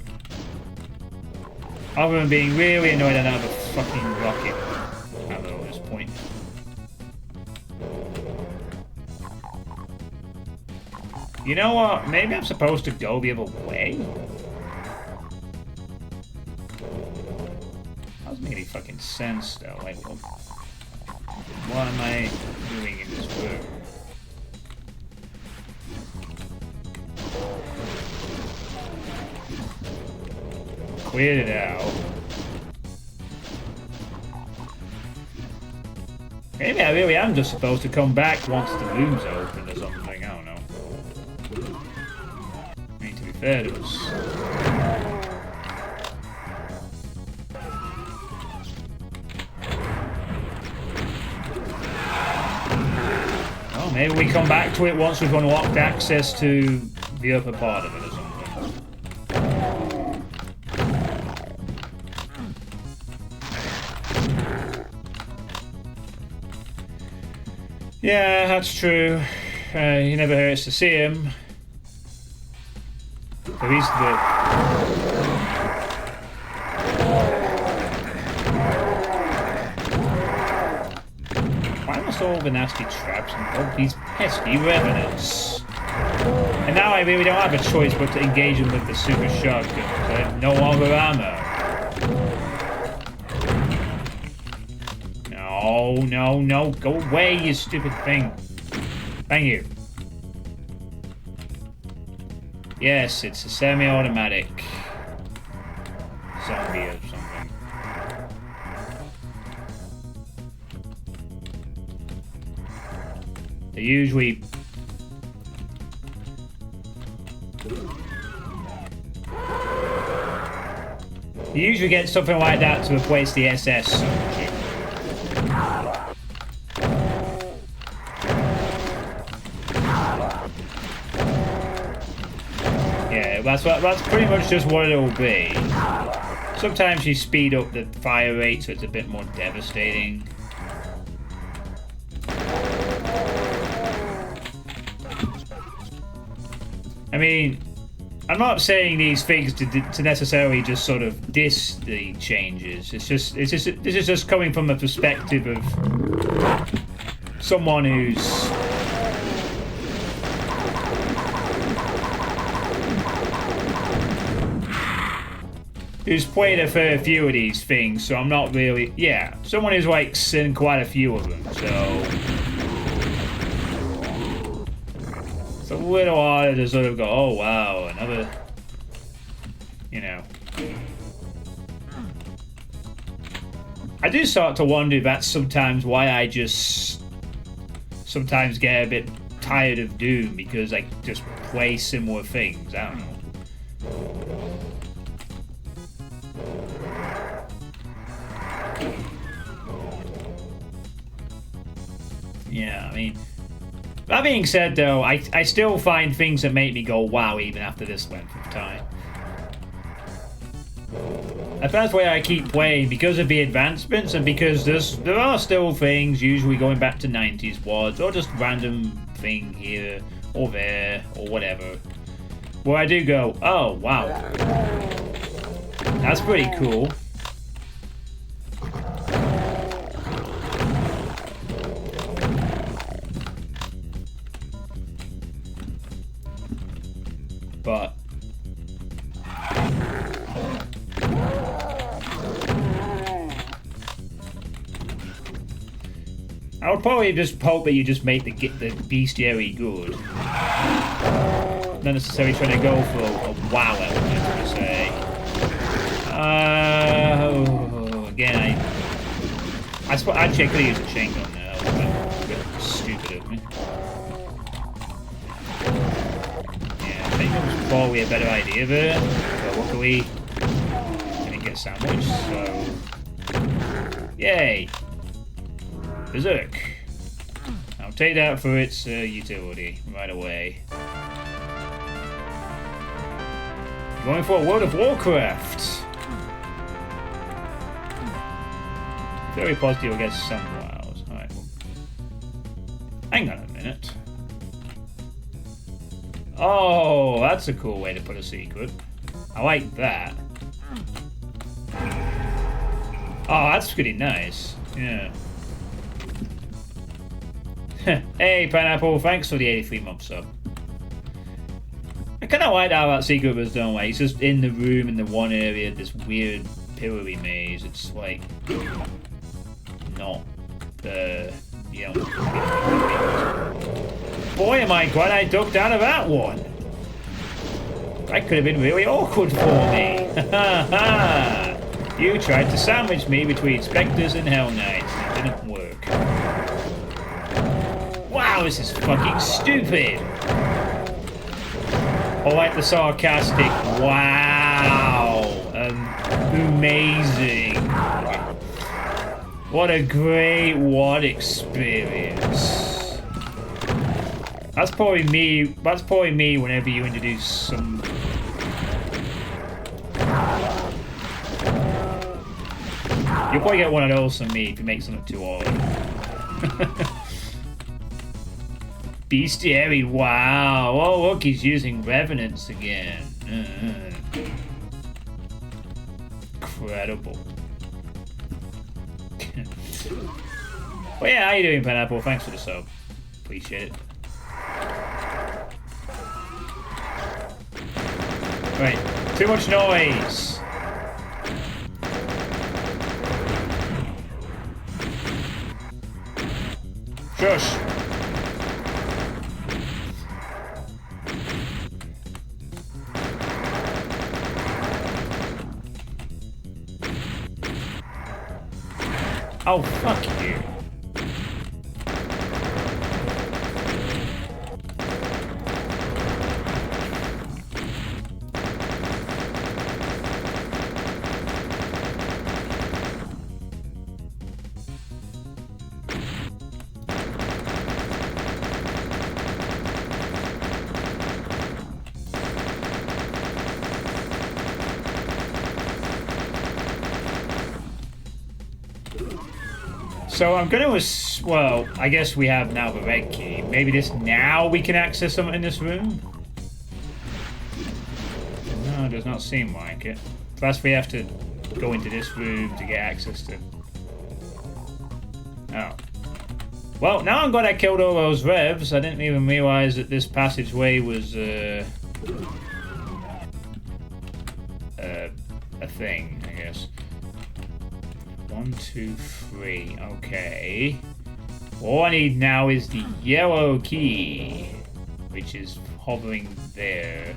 Other than being really annoyed I don't have a fucking rocket ammo at this point. You know what? Maybe I'm supposed to go the other way? That doesn't make any fucking sense though. Like, what am I doing in this room? Cleared it out. Maybe I really am just supposed to come back once the room's open or something. I don't know. I mean, to be fair to us. Well, maybe we come back to it once we've unlocked access to the upper part of it or something. Yeah, that's true. He never hurts to see him. At least why must all the nasty traps involve these pesky revenants? And now I really don't have a choice but to engage them with the super shotgun because I have no other ammo. No, no, no. Go away, you stupid thing. Thank you. Yes, it's a semi-automatic zombie or something. They usually... You usually get something like that to replace the SS. Yeah, that's pretty much just what it'll be. Sometimes you speed up the fire rate so it's a bit more devastating. I mean, I'm not saying these things to necessarily just sort of diss the changes. This is just coming from a perspective of someone who's played a fair few of these things, so I'm not really... Yeah, someone who's, like, seen quite a few of them, so... It's a little harder to sort of go, oh, wow, another... You know... I do start to wonder if that's sometimes why I just... sometimes get a bit tired of Doom, because I just play similar things, I don't know. Yeah, I mean, that being said, though, I still find things that make me go, wow, even after this length of time. And that's why I keep playing, because of the advancements and because there are still things, usually going back to 90s WODs, or just random thing here or there or whatever, where I do go, oh, wow. That's pretty cool. But I would probably just hope that you just make the bestiary good. Not necessarily trying to go for a wow element, per se. Again, actually I could use a chain gun now. That's a bit stupid of me. I think it was probably a better idea there, but luckily I didn't get sandwiched, so yay! Berserk! I'll take that for its utility right away. Going for World of Warcraft! Very positive against Sunflowers. Alright, well, hang on a minute. Oh, that's a cool way to put a secret. I like that. Oh, that's pretty nice. Yeah. Hey, Pineapple, thanks for the 83-month sub. I kind of like how that secret was done. Like, it's just in the room in the one area, this weird pillory maze. It's like not the Boy, am I glad I ducked out of that one. That could have been really awkward for me. You tried to sandwich me between Spectres and Hell Knights, and it didn't work. Wow, this is fucking stupid. I like the sarcastic, wow, amazing. What a great WOD experience. That's probably me whenever you introduce some... You'll probably get one of those from me if you make something too hard. Bestiary, wow. Oh, look, he's using Revenants again. Incredible. Well, yeah, how you doing, Pineapple? Thanks for the sub. Appreciate it. Right, too much noise. Shush! Oh, fuck you. So I'm gonna well, I guess we have now the red key. Maybe now we can access something in this room? No, it does not seem like it. Plus we have to go into this room to get access to... Oh. Well, now I'm glad I killed all those revs. I didn't even realize that this passageway was, a thing, I guess. 1, 2, 3. Okay. All I need now is the yellow key, which is hovering there.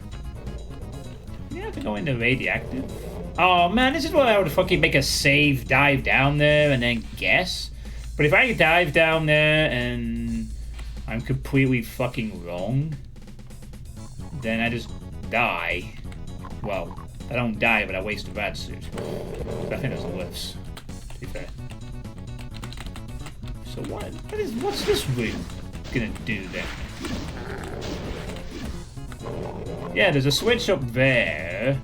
You have to go into radioactive. Oh man, this is where I would fucking make a save, dive down there, and then guess. But if I dive down there and I'm completely fucking wrong, then I just die. Well, I don't die, but I waste a rad suit. So I think there's lifts. To be fair. So what's this room gonna do then? Yeah, there's a switch up there.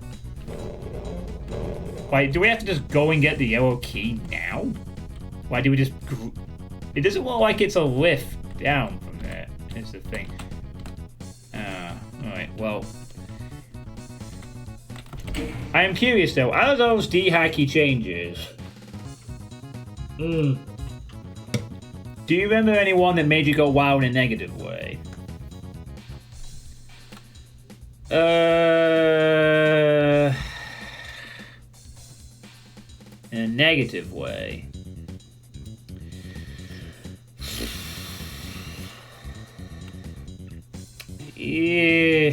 Like, do we have to just go and get the yellow key now? Why do we just... It doesn't look like it's a lift down from there, is the thing. Alright, well... I am curious though, out of those D-hacky changes... Do you remember anyone that made you go wow in a negative way? In a negative way. Yeah.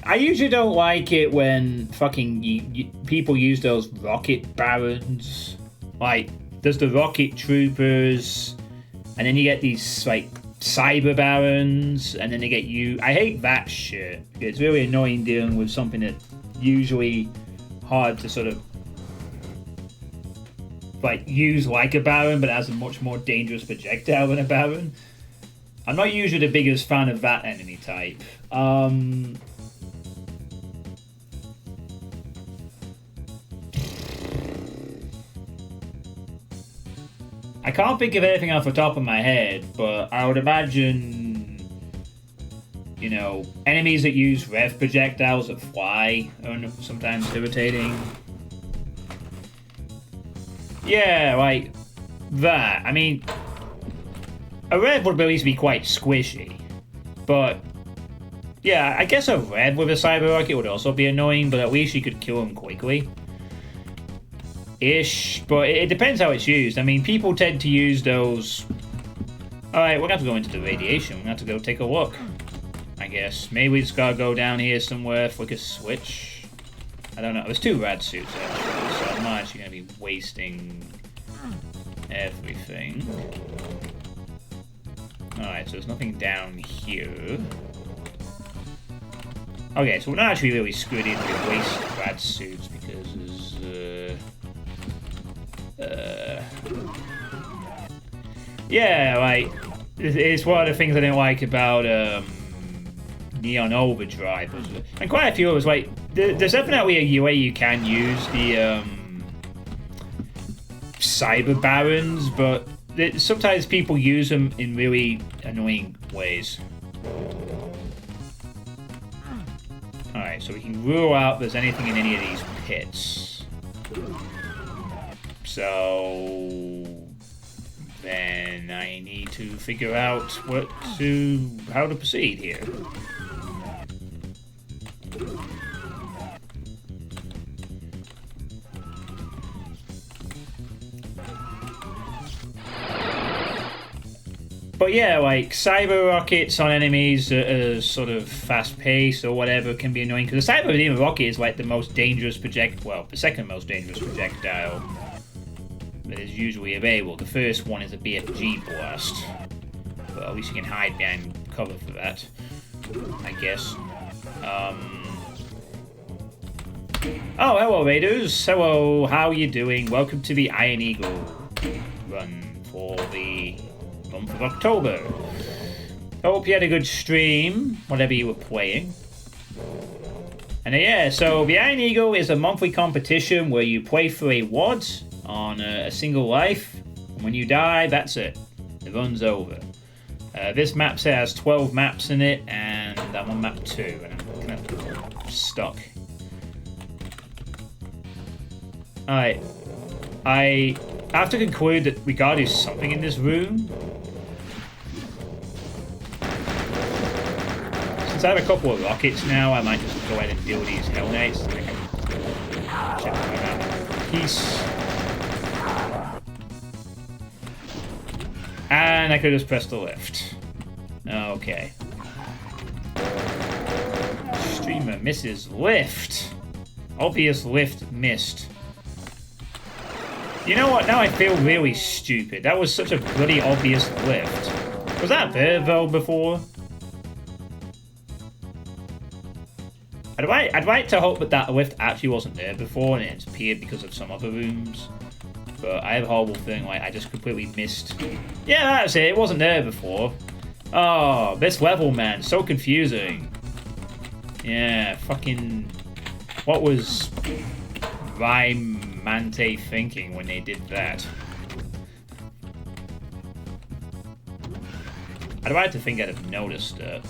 I usually don't like it when fucking people use those rocket barons. Like, there's the rocket troopers, and then you get these, like, cyber barons, and then they get you. I hate that shit. It's really annoying dealing with something that usually hard to sort of, like, use like a baron, but has a much more dangerous projectile than a baron. I'm not usually the biggest fan of that enemy type. I can't think of anything off the top of my head, but I would imagine, you know, enemies that use rev projectiles that fly are sometimes irritating. Yeah, like that. I mean, a rev would at least be quite squishy, but yeah, I guess a rev with a cyber rocket would also be annoying, but at least you could kill him quickly. Ish, but it depends how it's used. I mean, people tend to use those... Alright, we're gonna have to go into the radiation. We're gonna have to go take a look, I guess. Maybe we just gotta go down here somewhere, flick a switch. I don't know. There's 2 rad suits, actually, so I'm not actually gonna be wasting everything. Alright, so there's nothing down here. Okay, so we're not actually really screwed in to waste rad suits because there's... yeah, like, it's one of the things I didn't like about Neon Overdrive. And quite a few of us, like, there's definitely a way you can use the Cyber Barons, but sometimes people use them in really annoying ways. Alright, so we can rule out if there's anything in any of these pits. So... then I need to figure out how to proceed here. But yeah, like cyber rockets on enemies that are sort of fast paced or whatever can be annoying, because the cyber beam rocket is like the most dangerous the second most dangerous projectile that is usually available. The first one is a BFG blast, but at least you can hide behind cover for that, I guess. Oh, hello Raiders. Hello, how you doing? Welcome to the Ironeagle run for the month of October. Hope you had a good stream, whatever you were playing. And yeah, so the Ironeagle is a monthly competition where you play for a WOD on a single life. When you die, that's it. The run's over. This map set has 12 maps in it, and I'm on map 2, and I'm kind of stuck. Alright. I have to conclude that we gotta do something in this room. Since I have a couple of rockets now, I might just go ahead and deal with these Hell Knights. Check them out. Peace. And I could just press the lift. Okay. Streamer misses lift. Obvious lift missed. You know what? Now I feel really stupid. That was such a bloody obvious lift. Was that there though before? I'd like to hope that lift actually wasn't there before and it appeared because of some other rooms. But I have a horrible feeling like I just completely missed. Yeah, that's it. It wasn't there before. Oh, this level, man. So confusing. Yeah, fucking... What was Mante thinking when they did that? I'd like to think I'd have noticed it.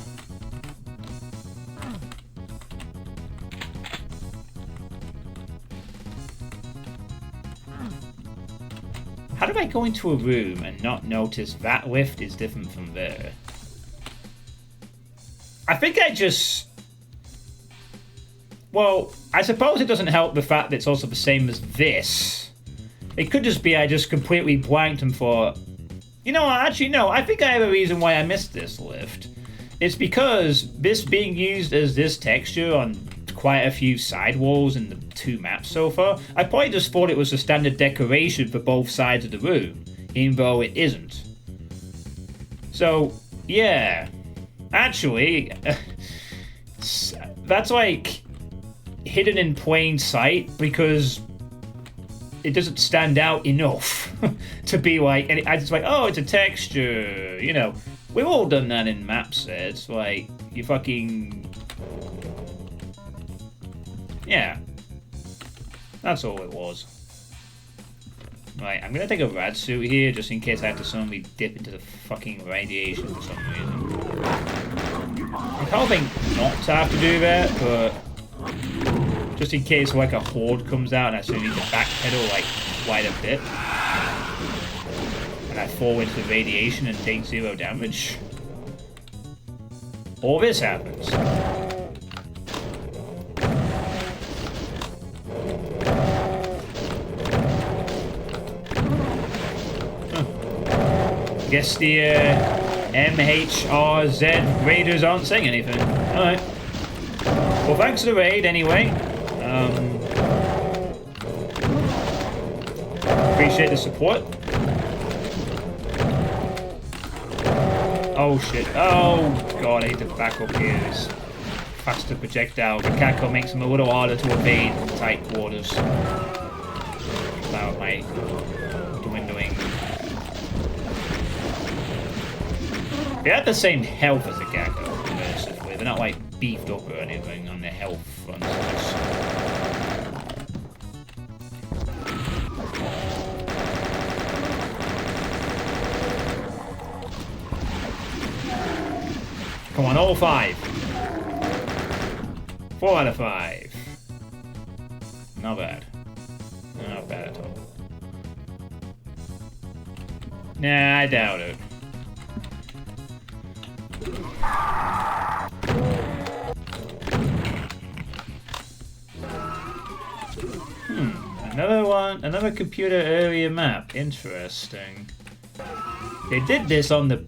How did I go into a room and not notice that lift is different from there? I think I just... Well, I suppose it doesn't help the fact that it's also the same as this. It could just be I just completely blanked and thought... You know what, actually no, I think I have a reason why I missed this lift. It's because this being used as this texture on quite a few side walls in the 2 maps so far, I probably just thought it was a standard decoration for both sides of the room, even though it isn't. So, yeah. Actually, that's like hidden in plain sight because it doesn't stand out enough to be like, and I just like, oh, it's a texture, you know. We've all done that in map sets, like, you fucking... Yeah. That's all it was. Right, I'm gonna take a rad suit here just in case I have to suddenly dip into the fucking radiation for some reason. I'm hoping not to have to do that, but just in case like a horde comes out and I suddenly need to backpedal like quite a bit. And I fall into the radiation and take 0 damage. All this happens. Guess the MHRZ Raiders aren't saying anything. Alright. Well, thanks for the raid anyway. Appreciate the support. Oh shit. Oh god, I need to back up here. This faster projectile. The Kako makes them a little harder to evade in tight quarters. Without my dwindling. They had the same health as the Kako, mercifully. They're not like beefed up or anything on their health front. Come on, all 5. 4 out of 5. Not bad. Not bad at all. Nah, I doubt it. Another one, another computer area map. Interesting. They did this on the...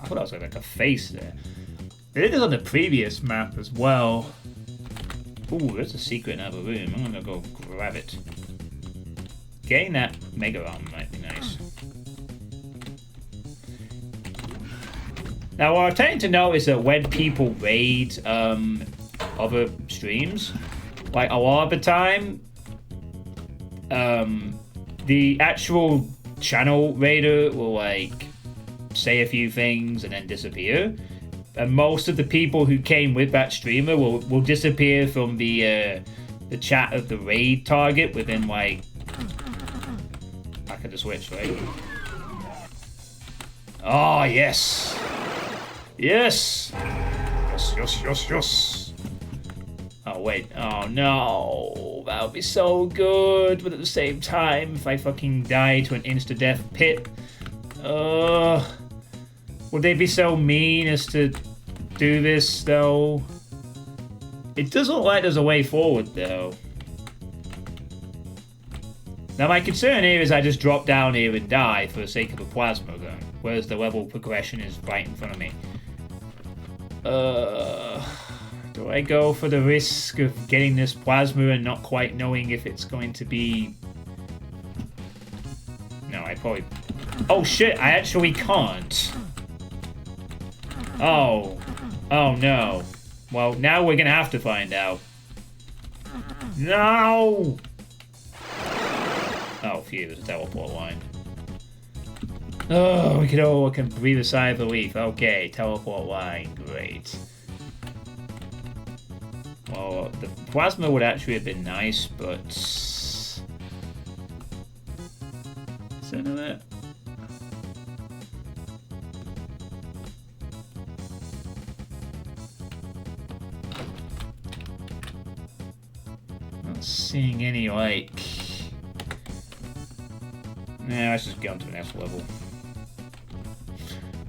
I thought I was like a face there. They did this on the previous map as well. Ooh, there's a secret in another room. I'm gonna go grab it. Getting that mega arm might be nice. Now, what I'm tending to notice that when people raid other streams, like a lot of the time, the actual channel raider will like say a few things and then disappear. And most of the people who came with that streamer will disappear from the chat of the raid target within like back of the switch, right? Oh yes, yes, yes, yes, yes, yes. Oh wait, oh no, that would be so good, but at the same time, if I fucking die to an insta-death pit, would they be so mean as to do this, though? It doesn't look like there's a way forward, though. Now, my concern here is I just drop down here and die for the sake of a plasma gun, whereas the level progression is right in front of me. Do I go for the risk of getting this plasma and not quite knowing if it's going to be... No, I probably... Oh shit, I actually can't. Oh. Oh no. Well, now we're gonna have to find out. No! Oh, phew, there's a teleport line. Oh, we can breathe a sigh of relief. Okay, teleport line, great. Well, the plasma would actually have been nice, but... Is there none of that? Not seeing any, like... Nah, let's just get on to the next level.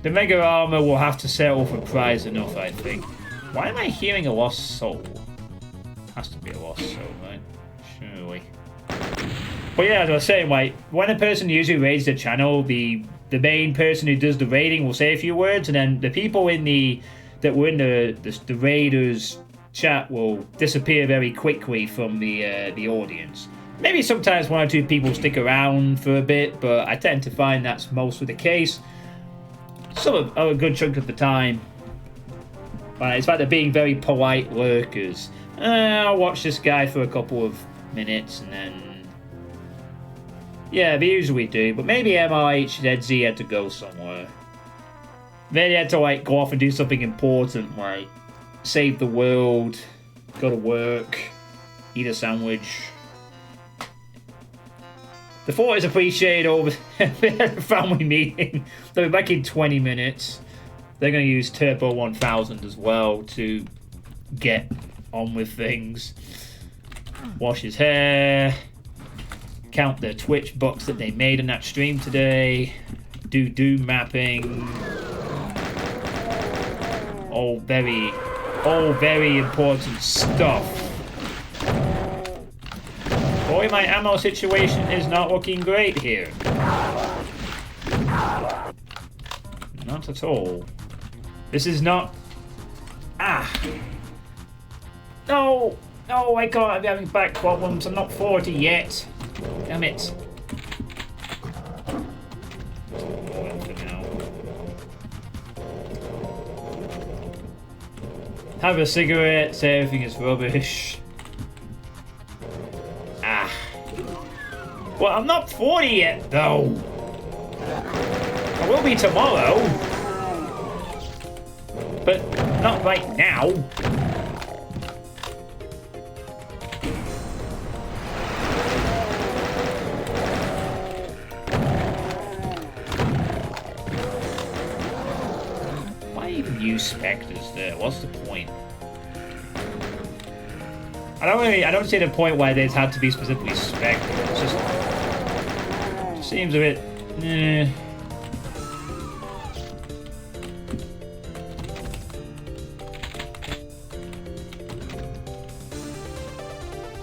The Mega Armor will have to settle for prize enough, I think. Why am I hearing a lost soul? Has to be a lost soul, right? Surely. But yeah, as I was saying, like, when a person usually raids the channel, the main person who does the raiding will say a few words, and then the people in that were in the raiders chat will disappear very quickly from the audience. Maybe sometimes one or two people stick around for a bit, but I tend to find that's mostly the case. Some of a good chunk of the time. It's like they're being very polite lurkers. I'll watch this guy for a couple of minutes and then... Yeah, they usually do, but maybe MRH and NZ had to go somewhere. Maybe they had to like go off and do something important, like save the world, go to work, eat a sandwich. The thought is appreciated over the family meeting. They'll be back in 20 minutes. They're going to use Turbo 1000 as well to get on with things. Wash his hair. Count the Twitch bucks that they made in that stream today. Do Doom mapping. All very important stuff. Boy, my ammo situation is not looking great here. Not at all. This is not... Ah! No! No, I can't. I'm having back problems. I'm not 40 yet. Damn it. Have a cigarette, say everything is rubbish. Ah. Well, I'm not 40 yet, though. I will be tomorrow. But not right now. Why even use specters there? What's the point? I don't see the point why there's had to be specifically specters. It just seems a bit Eh.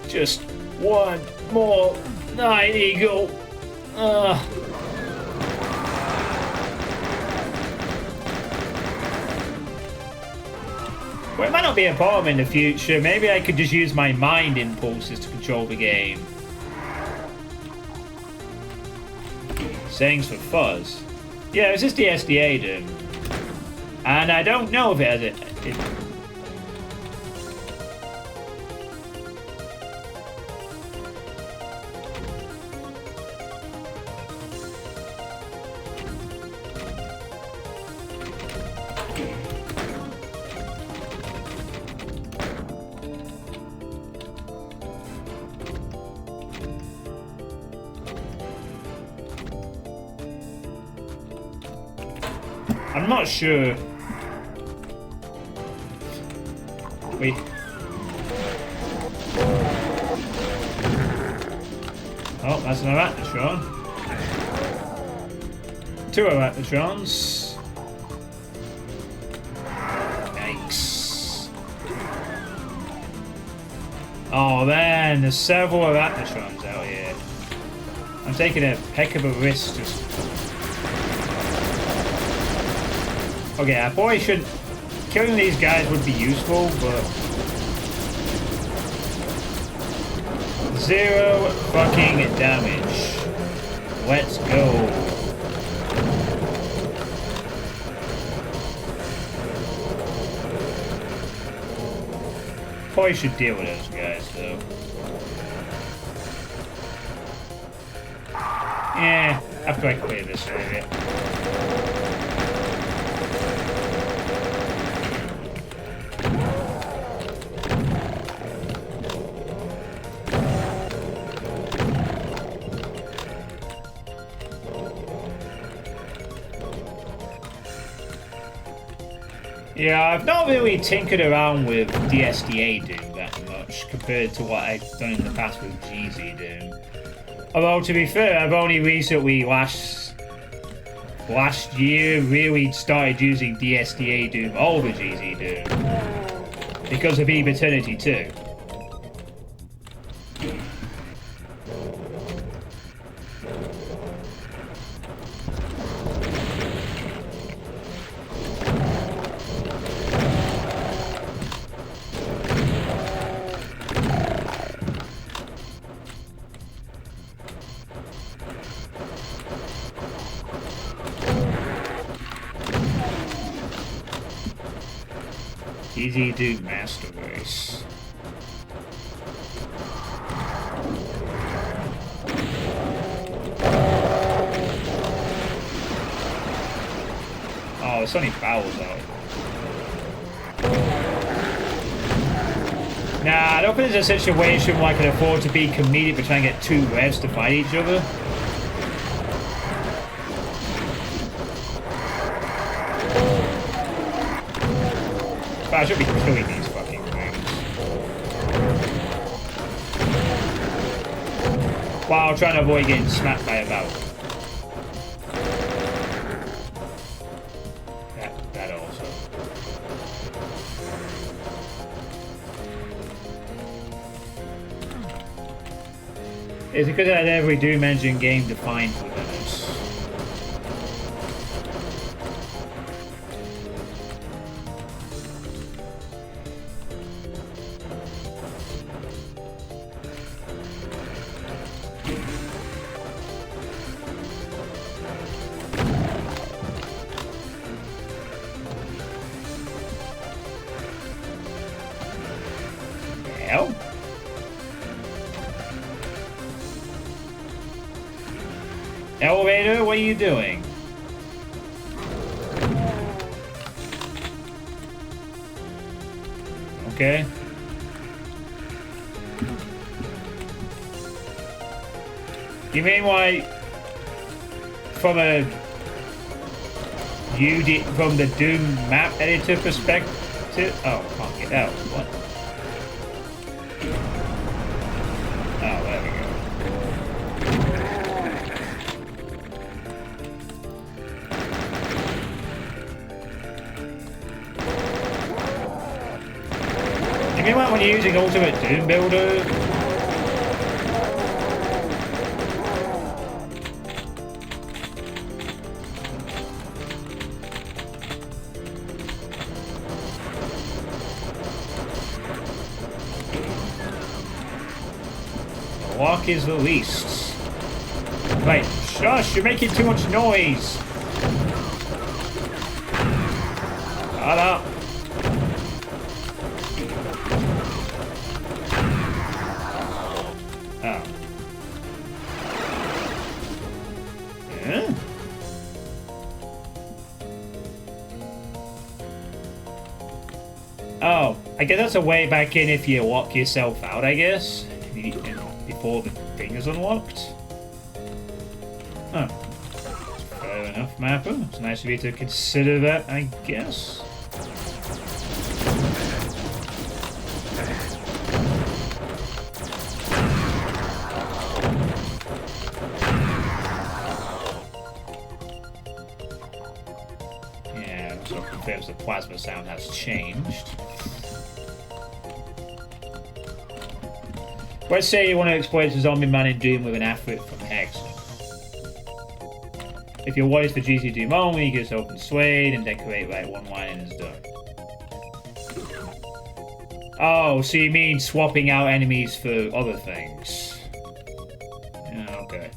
Just one more Night Eagle. Well, it might not be a problem in the future. Maybe I could just use my mind impulses to control the game. Sayings for fuzz. Yeah, it's just DSDA-Doom. And I don't know if it has it. I'm not sure. Wait. Oh, that's an Arachnotron. 2 Arachnotrons. Yikes. Oh man, there's several Arachnotrons out here. I'm taking a heck of a risk just... Okay, I probably shouldn't... Killing these guys would be useful, but... 0 fucking damage. Let's go. Probably should deal with those guys, though. Yeah, after I clear this area. Yeah, I've not really tinkered around with DSDA-Doom that much compared to what I've done in the past with GZ-Doom. Although, to be fair, I've only recently, last year, really started using DSDA-Doom over GZ-Doom because of Eve Eternity 2. GZ-Doom Master Race. Oh, it's only Bowels out. Nah, I don't think there's a situation where I can afford to be comedic but try and get 2 revs to fight each other. I should be killing these fucking things. While trying to avoid getting smacked by a bout. That also. It's because I had every Doom Engine game defined for those. Elevator, what are you doing? Okay. You mean why from from the Doom map editor perspective? Oh, can't get out. What? Oh, there we go. mean like when you're using Ultimate Doom Builder? The walk is the least. Wait, shush, you're making too much noise. Shut up. Oh. Yeah. Oh, I guess that's a way back in if you lock yourself out, I guess. Before the thing is unlocked. Oh. Fair enough, Mapper. It's nice of you to consider that, I guess. Yeah, so it confirms the plasma sound has changed. Let's say you want to exploit the zombie man in Doom with an effort from Hex. If your what is for GC Doom only, you just open Suede and decorate like one line and it's done. Oh, so you mean swapping out enemies for other things? Yeah, okay.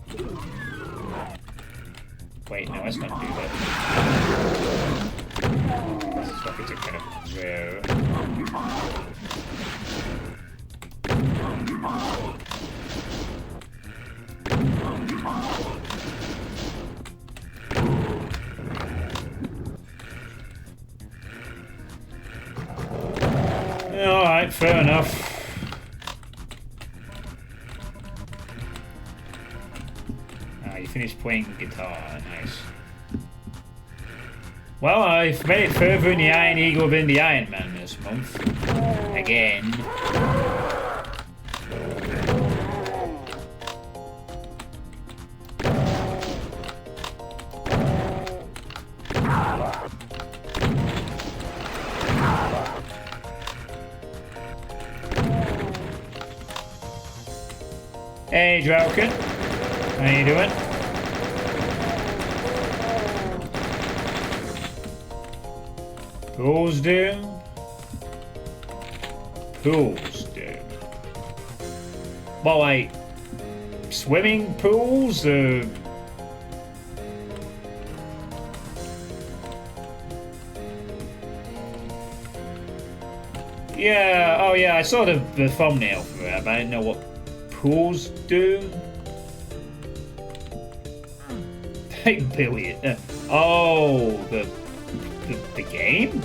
Wait, no, let's not do that. Let's swap it to kind of rare. Alright, fair enough. Ah, you finished playing the guitar, nice. Well, I've made it further in the Ironeagle than the Ironman this month. Again. Hey, Drauken. How you doing? Pools Doom? Pools Doom. Well, like, swimming pools? Yeah, oh yeah, I saw the thumbnail for that, but I didn't know what pools do. Hey, Billy. Oh, the game?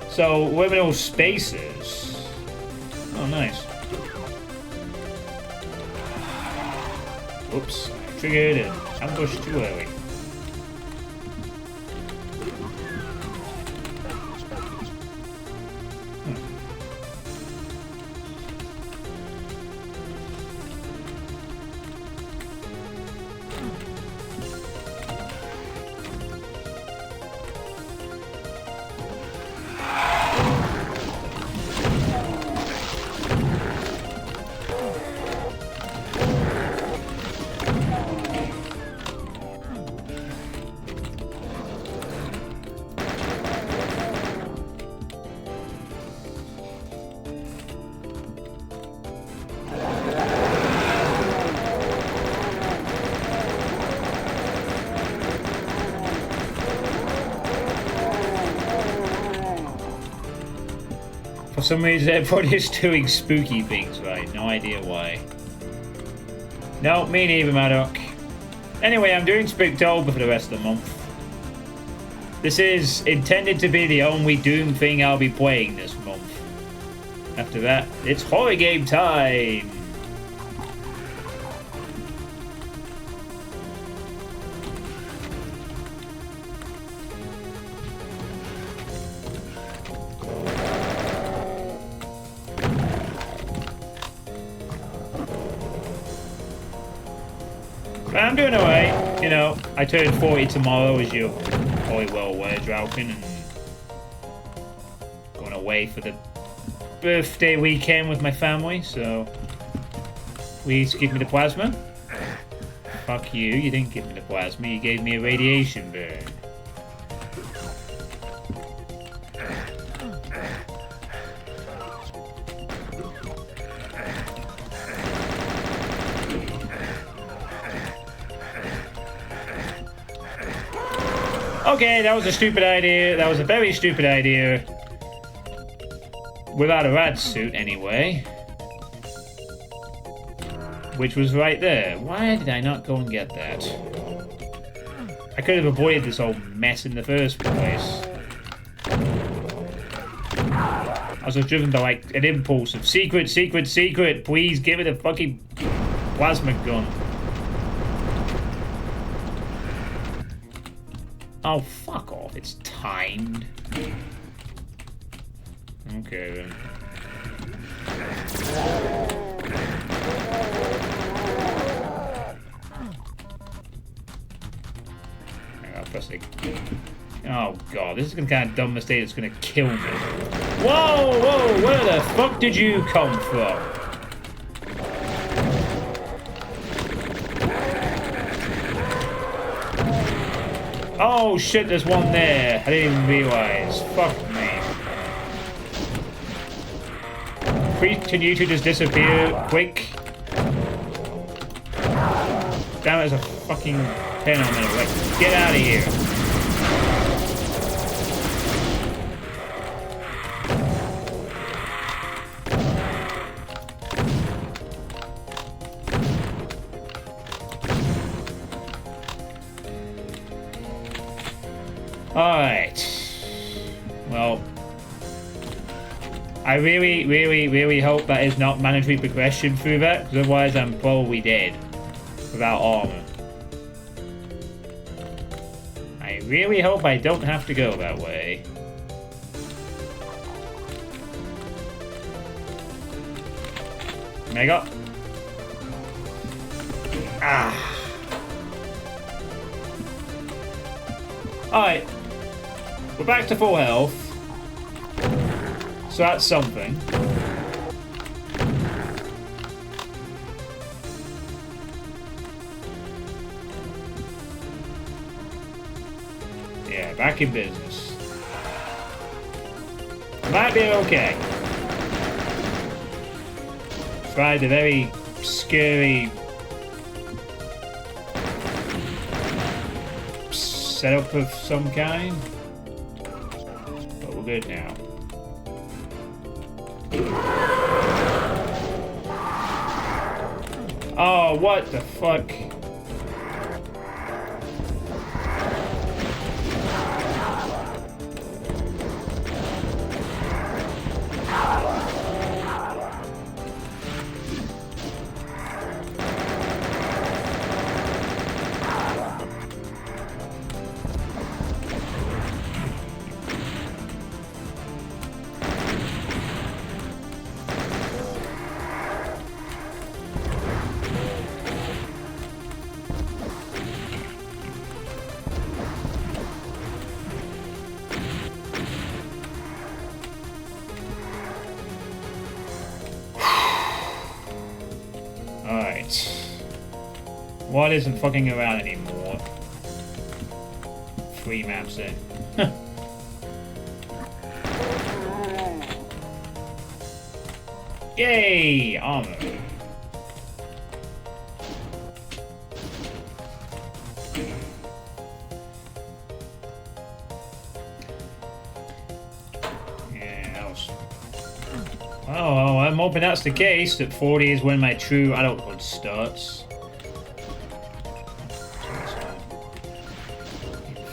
So, liminal spaces. Oh, nice. Whoops. Triggered and ambushed too early. For some reason, everybody's doing spooky things, right? No idea why. No, me neither, Maddock. Anyway, I'm doing Spooktober for the rest of the month. This is intended to be the only Doom thing I'll be playing this month. After that, it's horror game time! But I'm doing alright. You know, I turn 40 tomorrow, as you're probably well aware, Drauken, and going away for the birthday weekend with my family, so please give me the plasma. Fuck you, you didn't give me the plasma, you gave me a radiation burn. Okay, that was a stupid idea. That was a very stupid idea. Without a rad suit, anyway. Which was right there. Why did I not go and get that? I could have avoided this whole mess in the first place. I was just driven by, like, an impulse of secret, secret, secret. Please give it a fucking plasma gun. Oh, fuck off. It's timed. Okay, then. I'll press it. Oh, God. This is the kind of dumb mistake that's going to kill me. Whoa, whoa. Where the fuck did you come from? Oh shit, there's one there. I didn't even realize. Fuck me. Please, can you two just disappear quick? Damn, there's a fucking pen on me. Like, get out of here. Alright. Well, I really hope that is not mandatory progression through that, because otherwise I'm probably dead without armor. I really hope I don't have to go that way. Mega. Ah. Alright. We're back to full health. So that's something. Yeah, back in business. Might be okay. Tried a very scary setup of some kind. But we're good now. Oh, what the fuck? What isn't fucking around anymore? 3 maps in. Yay! Armor. Yeah, that was... Oh, I'm hoping that's the case, that 40 is when my true adulthood starts.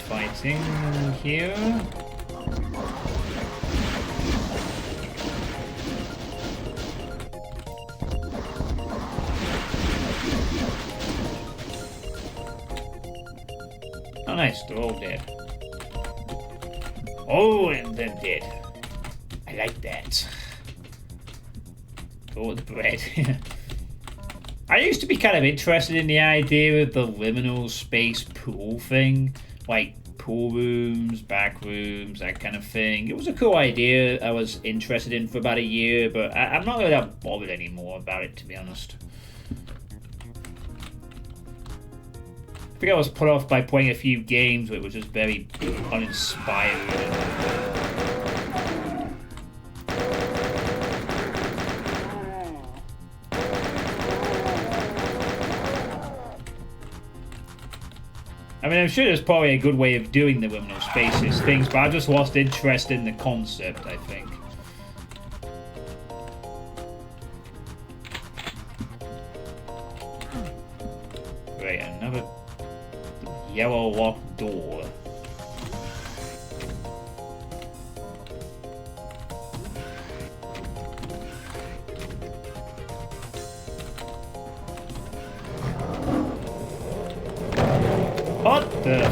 Fighting here. Oh nice, they're all dead. Oh, and then dead. I like that. Go with the bread. I used to be kind of interested in the idea of the liminal space pool thing. Like, pool rooms, back rooms, that kind of thing. It was a cool idea I was interested in for about a year, but I'm not really that bothered anymore about it, to be honest. I think I was put off by playing a few games where it was just very uninspired. I mean, I'm sure there's probably a good way of doing the liminal spaces things, but I just lost interest in the concept, I think. Right, another yellow locked door. What the?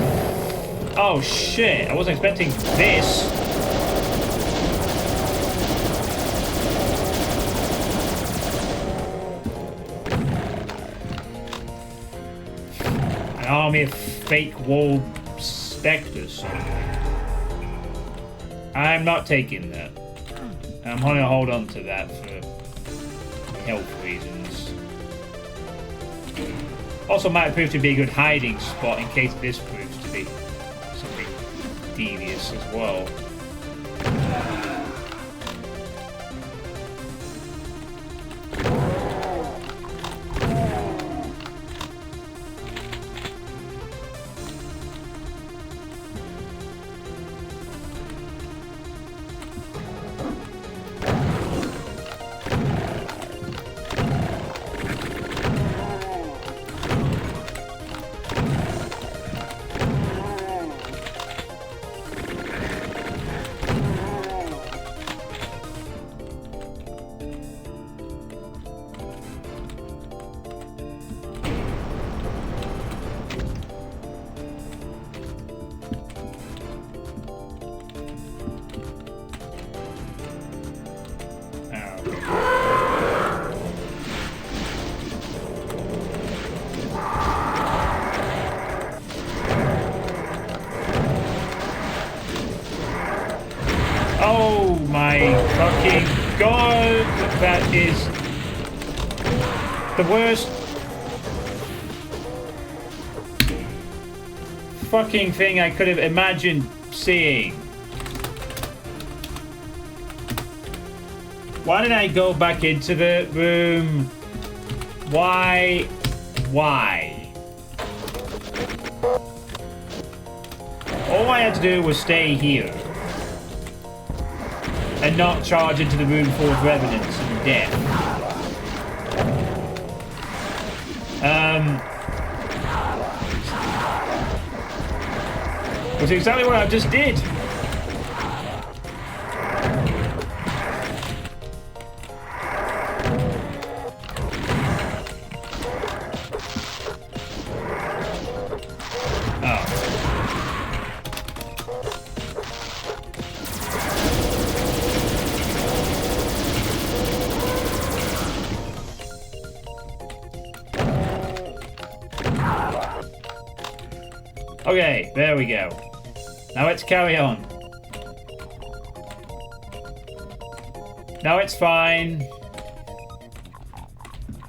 Oh shit, I wasn't expecting this. An army of fake wall specters. I'm not taking that. I'm gonna hold on to that for health reasons. Also might prove to be a good hiding spot in case this proves to be something devious as well. Oh my fucking god! That is the worst fucking thing I could have imagined seeing. Why did I go back into the room? Why? Why? All I had to do was stay here. And not charge into the room full of revenants and death. Which is exactly what I just did. Okay, there we go. Now let's carry on. No, it's fine.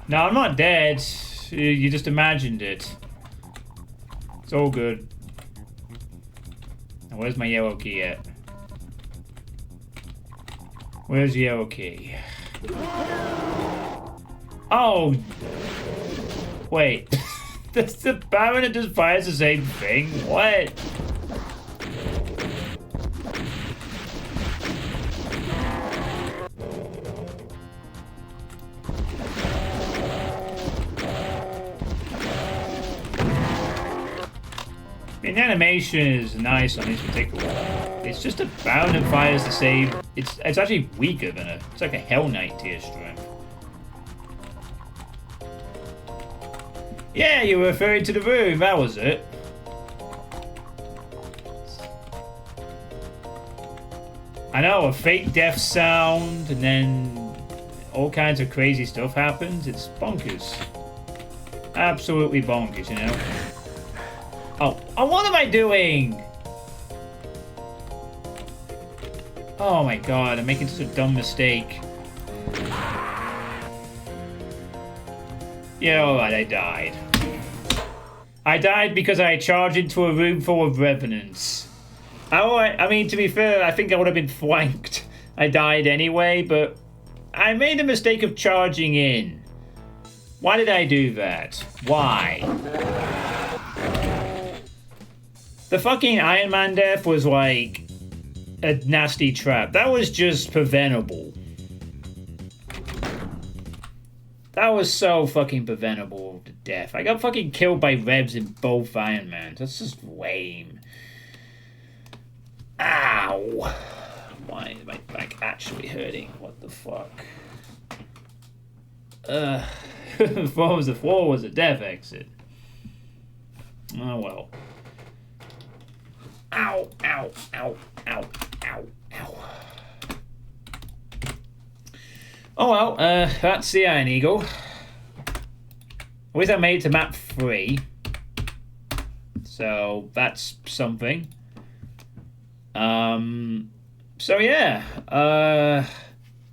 No, I'm not dead. You just imagined it. It's all good. Now, where's my yellow key at? Where's the yellow key? Oh! Wait. The Baron just fires the same thing? What? The animation is nice on this particular one. It's just a Baron that fires the same. It's actually weaker than it's like a Hell Knight tier strength. Yeah, you were referring to the room, that was it. I know, a fake death sound, and then all kinds of crazy stuff happens. It's bonkers. Absolutely bonkers, you know? Oh, what am I doing? Oh my god, I'm making such a dumb mistake. Yeah, alright, I died. I died because I charged into a room full of revenants. I mean, to be fair, I think I would have been flanked. I died anyway, but I made the mistake of charging in. Why did I do that? Why? The fucking Iron Man death was like a nasty trap. That was just preventable. That was so fucking preventable to death. I got fucking killed by Revs in both Iron Mans. That's just lame. Ow. Why is my back actually hurting? What the fuck? 4 was a death exit. Oh well. Ow, ow, ow, ow, ow, ow. Oh well, that's the Ironeagle. At least I made it to map 3. So that's something. So yeah,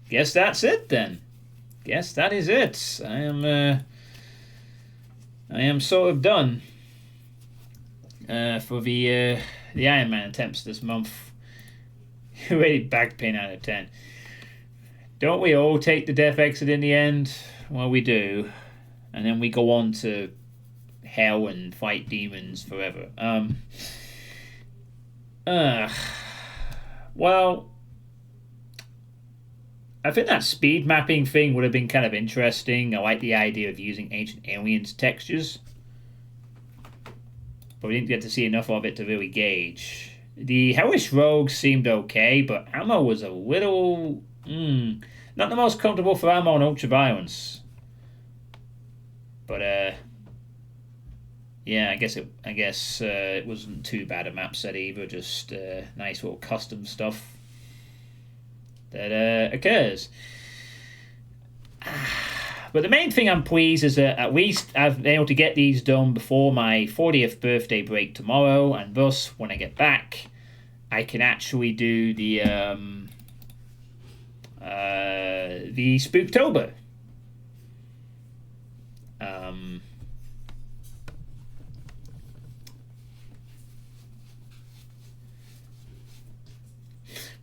guess that's it then. Guess that is it. I am sort of done for the Iron Man attempts this month. Rated back pain out of 10. Don't we all take the death exit in the end? Well, we do, and then we go on to hell and fight demons forever. Well, I think that speed mapping thing would have been kind of interesting. I like the idea of using Ancient Aliens textures, but we didn't get to see enough of it to really gauge. The Hellish Rogue seemed okay, but ammo was a little... not the most comfortable for ammo on Ultraviolence. But, yeah, I guess it wasn't too bad a map set either. Just nice little custom stuff that occurs. But the main thing I'm pleased is that at least I've been able to get these done before my 40th birthday break tomorrow, and thus when I get back, I can actually do the Spooktober.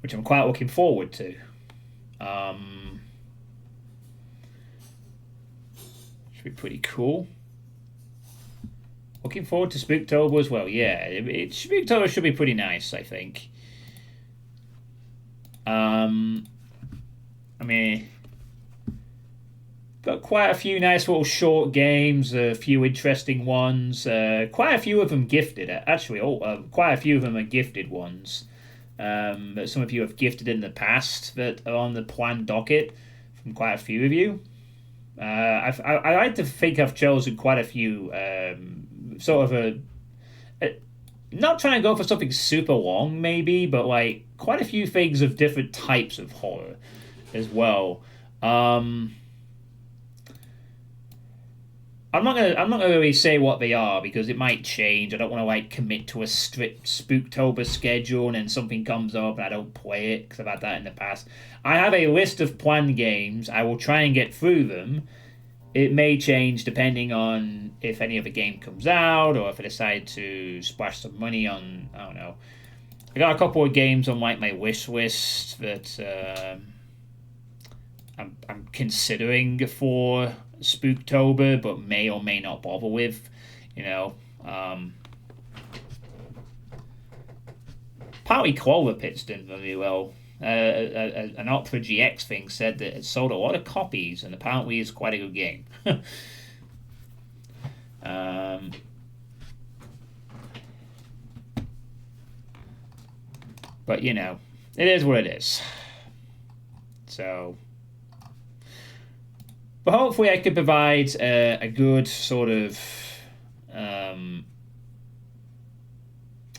Which I'm quite looking forward to. Should be pretty cool. Looking forward to Spooktober as well. Yeah, Spooktober should be pretty nice, I think. I mean, got quite a few nice little short games, a few interesting ones. Quite a few of them gifted, actually. Quite a few of them are gifted ones. That some of you have gifted in the past that are on the planned docket from quite a few of you. I like to think I've chosen quite a few sort of not trying to go for something super long maybe, but like quite a few things of different types of horror as well. I'm not gonna really say what they are because it might change. I don't want to like commit to a strict Spooktober schedule and then something comes up and I don't play it because I've had that in the past. I have a list of planned games. I will try and get through them. It may change depending on if any other game comes out or if I decide to splash some money on, I don't know. I got a couple of games on like my wish list that I'm considering for Spooktober, but may or may not bother with, you know. Partly Clover Pit's done very well. An Opera GX thing said that it sold a lot of copies, and apparently it's quite a good game. But you know, it is what it is. So. But hopefully I can provide a good sort of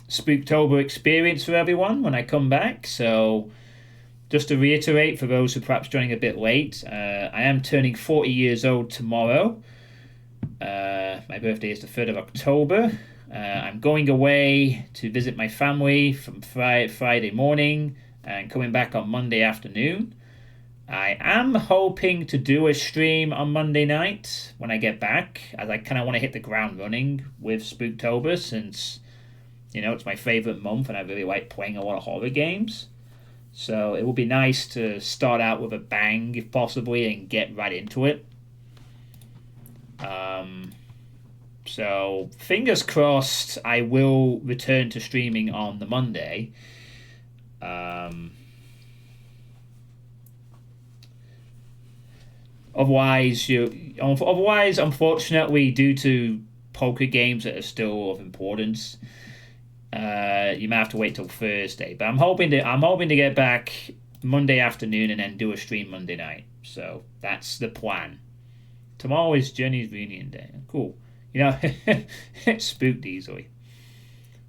Spooktober experience for everyone when I come back. So just to reiterate for those who are perhaps joining a bit late, I am turning 40 years old tomorrow. My birthday is the 3rd of October. I'm going away to visit my family from Friday morning and coming back on Monday afternoon. I am hoping to do a stream on Monday night when I get back, as I kind of want to hit the ground running with Spooktober, since, it's my favourite month and I really like playing a lot of horror games. So it would be nice to start out with a bang, if possibly, and get right into it. So fingers crossed I will return to streaming on the Monday. Otherwise, unfortunately, due to poker games that are still of importance, you may have to wait till Thursday. But I'm hoping to get back Monday afternoon and then do a stream Monday night. So that's the plan. Tomorrow is Jenny's reunion day. Cool. It's spooked easily.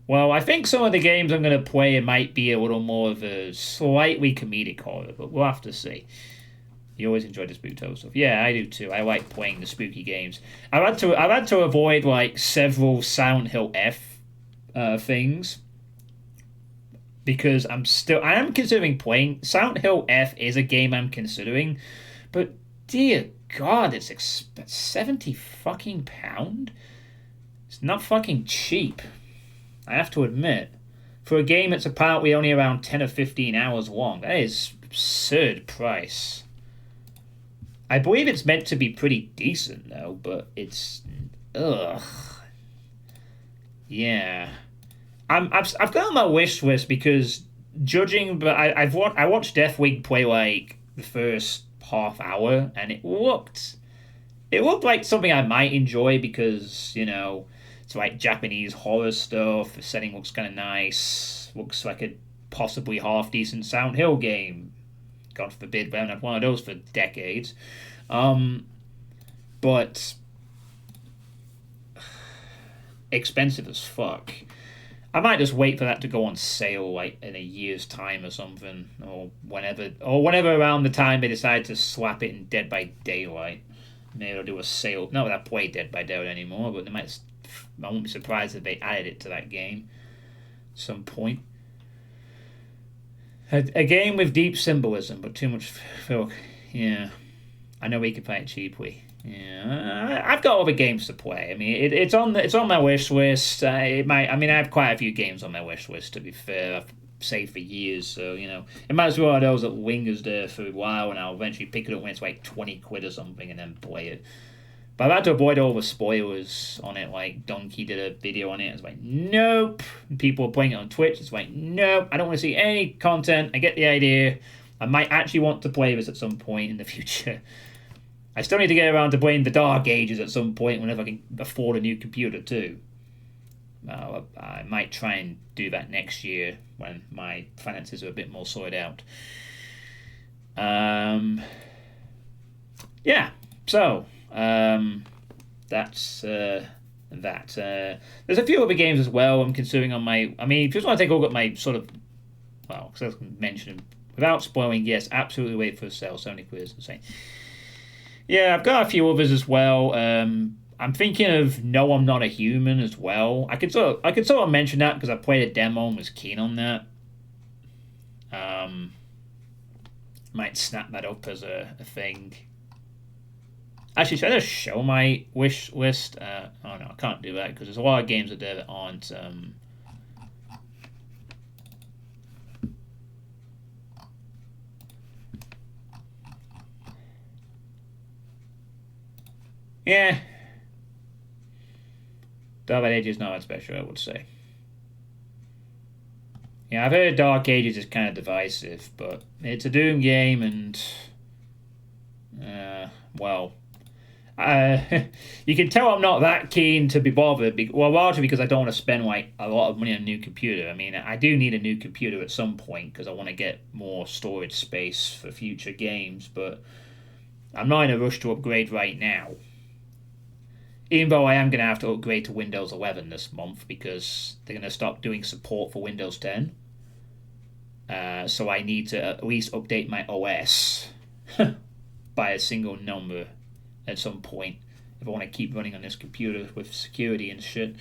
Well, I think some of the games I'm going to play might be a little more of a slightly comedic horror, but we'll have to see. You always enjoy the Spooktober stuff. Yeah, I do too. I like playing the spooky games. I've had to avoid like several Silent Hill F things because I am considering playing. Silent Hill F is a game I'm considering, but dear God, it's £70 fucking pound. It's not fucking cheap, I have to admit. For a game that's apparently only around 10 or 15 hours long, that is absurd price. I believe it's meant to be pretty decent though, but it's yeah. I've got on my wish list because judging, but I watched Deathwing play like the first half hour, and it looked like something I might enjoy because it's like Japanese horror stuff. The setting looks kind of nice. Looks like a possibly half decent Silent Hill game. God forbid we haven't had one of those for decades. But expensive as fuck. I might just wait for that to go on sale like in a year's time or something, or whenever around the time they decide to slap it in Dead by Daylight. Maybe they'll do a sale. Not that I play Dead by Daylight anymore, but I won't be surprised if they added it to that game at some point. A game with deep symbolism, but too much filth. Yeah, I know we can play it cheaply. Yeah, I've got other games to play. I mean, it's on my wish list. I have quite a few games on my wish list. To be fair, I've saved for years, so it might as well one of those that lingers there for a while, and I'll eventually pick it up when it's like £20 or something, and then play it. But I've had to avoid all the spoilers on it. Like Donkey did a video on it. It's like, nope. And people are playing it on Twitch. It's like, nope. I don't want to see any content. I get the idea. I might actually want to play this at some point in the future. I still need to get around to playing the Dark Ages at some point whenever I can afford a new computer too. I might try and do that next year when my finances are a bit more sorted out. Yeah. So. That's that. There's a few other games as well I'm considering on my... I mean, if you just want to take a look at my sort of... Well, because I mentioned, without spoiling, yes, absolutely wait for a sale, £70 insane. Yeah, I've got a few others as well. I'm thinking of No, I'm Not a Human as well. I could sort of mention that because I played a demo and was keen on that. Might snap that up as a thing. Actually, should I just show my wish list? Oh no, I can't do that because there's a lot of games out there that aren't. Yeah. Dark Ages is not that special, I would say. Yeah, I've heard Dark Ages is kind of divisive, but it's a Doom game, and well. You can tell I'm not that keen to be bothered. Largely because I don't want to spend like a lot of money on a new computer. I mean, I do need a new computer at some point because I want to get more storage space for future games. But I'm not in a rush to upgrade right now. Even though I am going to have to upgrade to Windows 11 this month because they're going to stop doing support for Windows 10. So I need to at least update my OS by a single number at some point if I want to keep running on this computer with security and shit.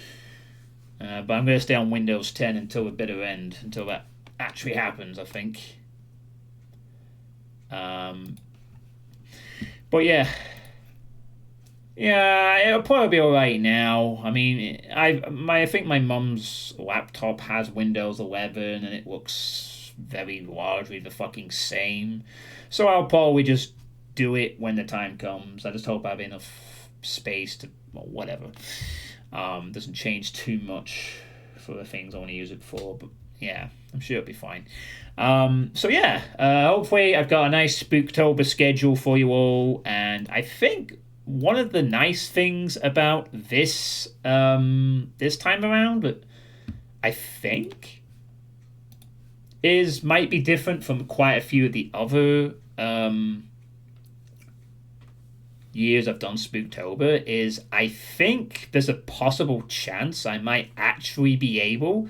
But I'm going to stay on Windows 10 until the bitter end, until that actually happens, I think. But yeah. Yeah, it'll probably be all right now. I mean, I think my mum's laptop has Windows 11 and it looks very largely the fucking same. So I'll probably just do it when the time comes. I just hope I have enough space to, well, whatever. Doesn't change too much for the things I want to use it for, but yeah, I'm sure it'll be fine. So yeah, hopefully I've got a nice Spooktober schedule for you all, and I think one of the nice things about this this time around, but I think is might be different from quite a few of the other years I've done Spooktober, is I think there's a possible chance I might actually be able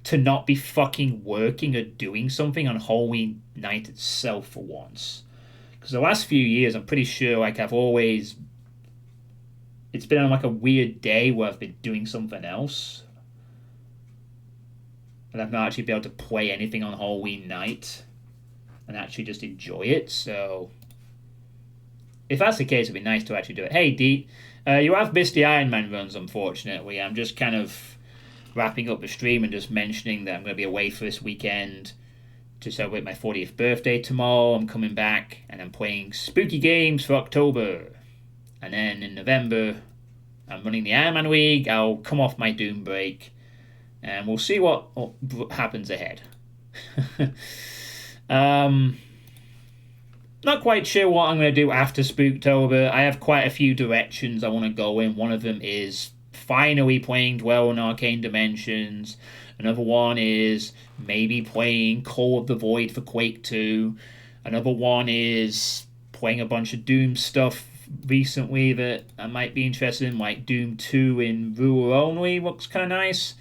to not be fucking working or doing something on Halloween night itself for once. Because the last few years, I'm pretty sure like I've always, it's been on like a weird day where I've been doing something else, and I've not actually been able to play anything on Halloween night and actually just enjoy it. So if that's the case, it'd be nice to actually do it. Hey, Dee, you have missed the Ironman runs, unfortunately. I'm just kind of wrapping up the stream and just mentioning that I'm going to be away for this weekend to celebrate my 40th birthday tomorrow. I'm coming back and I'm playing spooky games for October. And then in November, I'm running the Ironman League. I'll come off my Doom break and we'll see what happens ahead. Not quite sure what I'm going to do after Spooktober. I have quite a few directions I want to go in. One of them is finally playing Dwell in Arcane Dimensions. Another one is maybe playing Call of the Void for Quake 2. Another one is playing a bunch of Doom stuff recently that I might be interested in, like Doom 2 in ruler only looks kind of nice.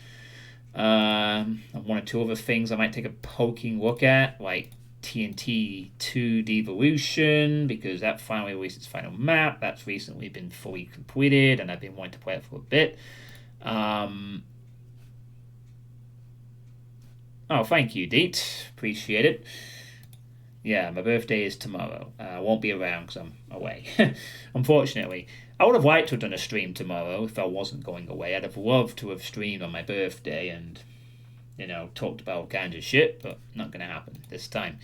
And one or two other things I might take a poking look at, like TNT 2 Devolution, because that finally released its final map. That's recently been fully completed, and I've been wanting to play it for a bit. Oh, thank you, Deet. Appreciate it. Yeah, my birthday is tomorrow. I won't be around because I'm away. Unfortunately. I would have liked to have done a stream tomorrow if I wasn't going away. I'd have loved to have streamed on my birthday and, you know, talked about all kinds of shit, but not going to happen this time.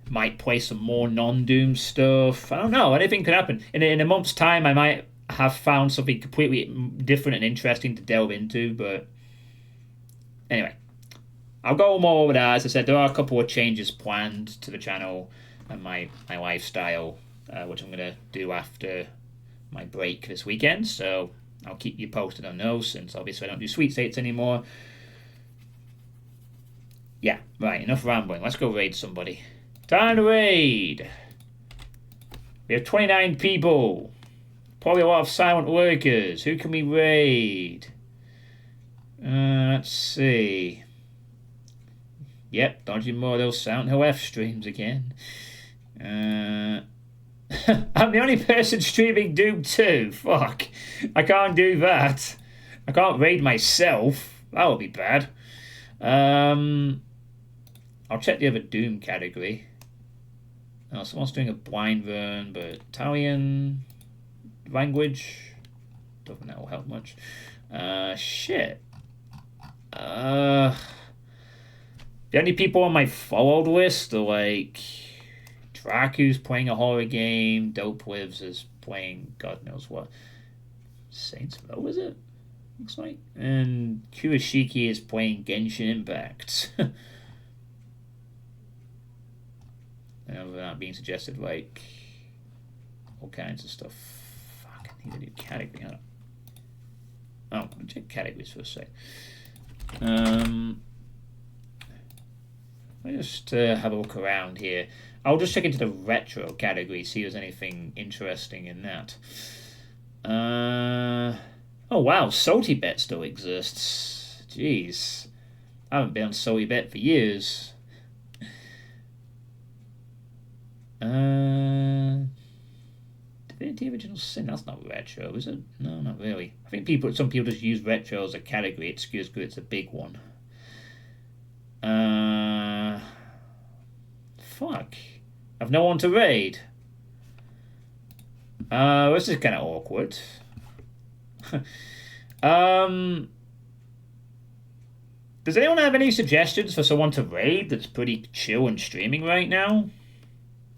Might play some more non-Doom stuff. I don't know. Anything could happen. In a month's time, I might have found something completely different and interesting to delve into, but anyway. I'll go more over that. As I said, there are a couple of changes planned to the channel and my lifestyle, which I'm going to do after my break this weekend. So I'll keep you posted on those, since obviously I don't do sweet states anymore. Yeah, right, enough rambling. Let's go raid somebody. Time to raid! We have 29 people. Probably a lot of silent workers. Who can we raid? Let's see. Yep, dodging more of those Silent Hill F streams again. I'm the only person streaming Doom 2. Fuck. I can't do that. I can't raid myself. That would be bad. I'll check the other Doom category. Oh, someone's doing a blind run, but Italian language. Don't think that will help much. Shit. The only people on my followed list are like Draku's playing a horror game, Dope Lives is playing God knows what. Saints Row, is it? Looks like. And Kurashiki is playing Genshin Impact. And that being suggested like all kinds of stuff. Fuck, I need a new category. Oh, I'll check categories for a sec. Let me just have a look around here. I'll just check into the retro category, see if there's anything interesting in that. Oh wow, Suitepee still exists. Jeez. I haven't been on Suitepee for years. Divinity Original Sin, that's not retro, is it? No, not really. I think some people just use retro as a category excuse because it's a big one. fuck? I've no one to raid. This is kind of awkward. Does anyone have any suggestions for someone to raid that's pretty chill and streaming right now?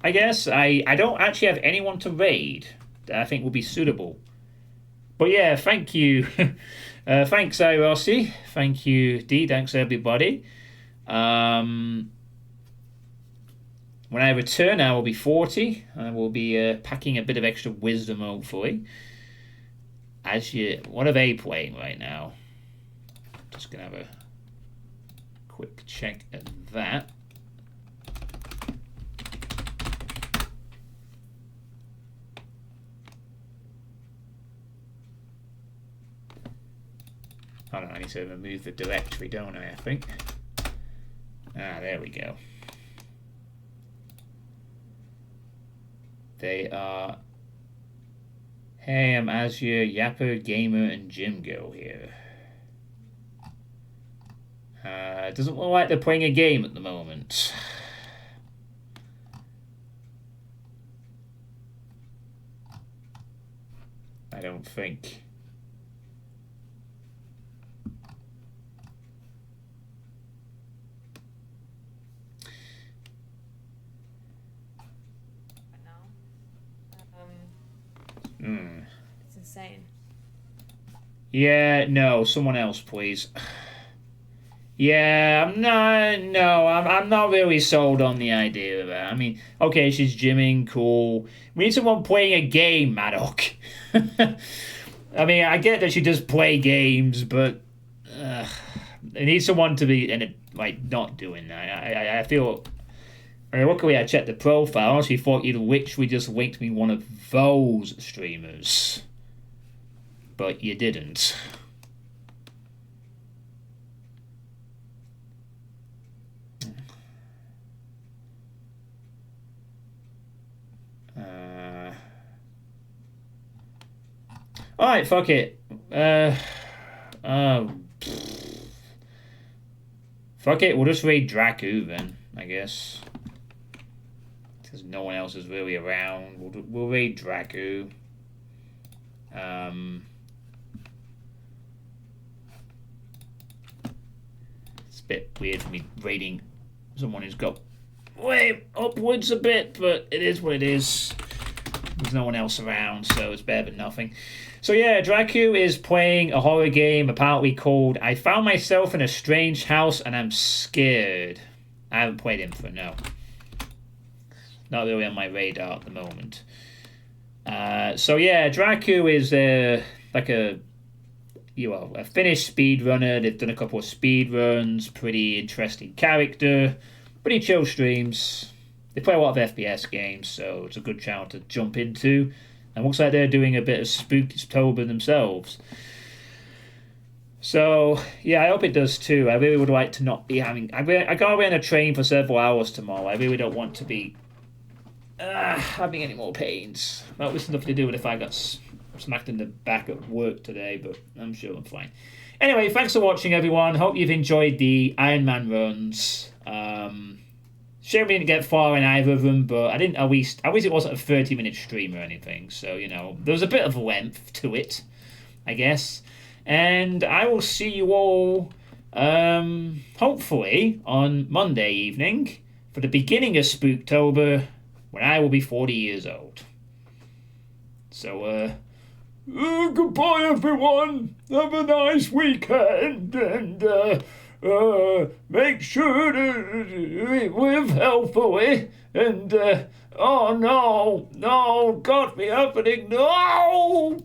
I guess I don't actually have anyone to raid that I think would be suitable. But yeah, thank you. Thanks, Irossi. Thank you, D. Thanks, everybody. When I return, I will be 40. I will be packing a bit of extra wisdom, hopefully. What are they playing right now? Just going to have a quick check at that. Hold on, I need to remove the directory, don't I think? Ah, there we go. They are... Hey, I'm Azure, Yapper, Gamer, and Jim Girl here. It doesn't look like they're playing a game at the moment. I don't think. It's insane. Yeah, no, someone else, please. Yeah, I'm not really sold on the idea of that. I mean, okay, she's gymming, cool. We need someone playing a game, Maddock. I mean, I get that she does play games, but I need someone to be not doing that. I feel. I mean, luckily I checked the profile. I honestly thought you'd literally just linked me one of those streamers, but you didn't. Alright, fuck it. Fuck it, we'll just raid Draku then, I guess. Because no one else is really around. We'll raid Draku. It's a bit weird for me raiding someone who's got way upwards a bit, but it is what it is. There's no one else around, so it's better than nothing. So yeah, Draku is playing a horror game apparently called I Found Myself in a Strange House and I'm Scared. I haven't played Info, no. Not really on my radar at the moment. So yeah, Draku is a finished speedrunner. They've done a couple of speedruns, pretty interesting character, pretty chill streams. They play a lot of FPS games, so it's a good channel to jump into. And looks like they're doing a bit of Spooktober themselves. So, yeah, I hope it does too. I really would like to not be having... I gotta be on a train for several hours tomorrow. I really don't want to be having any more pains. That was nothing to do with if I got smacked in the back at work today, but I'm sure I'm fine. Anyway, thanks for watching, everyone. Hope you've enjoyed the Ironman runs. Shame we didn't get far in either of them, but I wish it wasn't a 30-minute stream or anything. So, you know, there was a bit of length to it, I guess. And I will see you all, hopefully, on Monday evening for the beginning of Spooktober, when I will be 40 years old. So, goodbye, everyone. Have a nice weekend, and make sure to live healthily, and oh no, God be happening, no!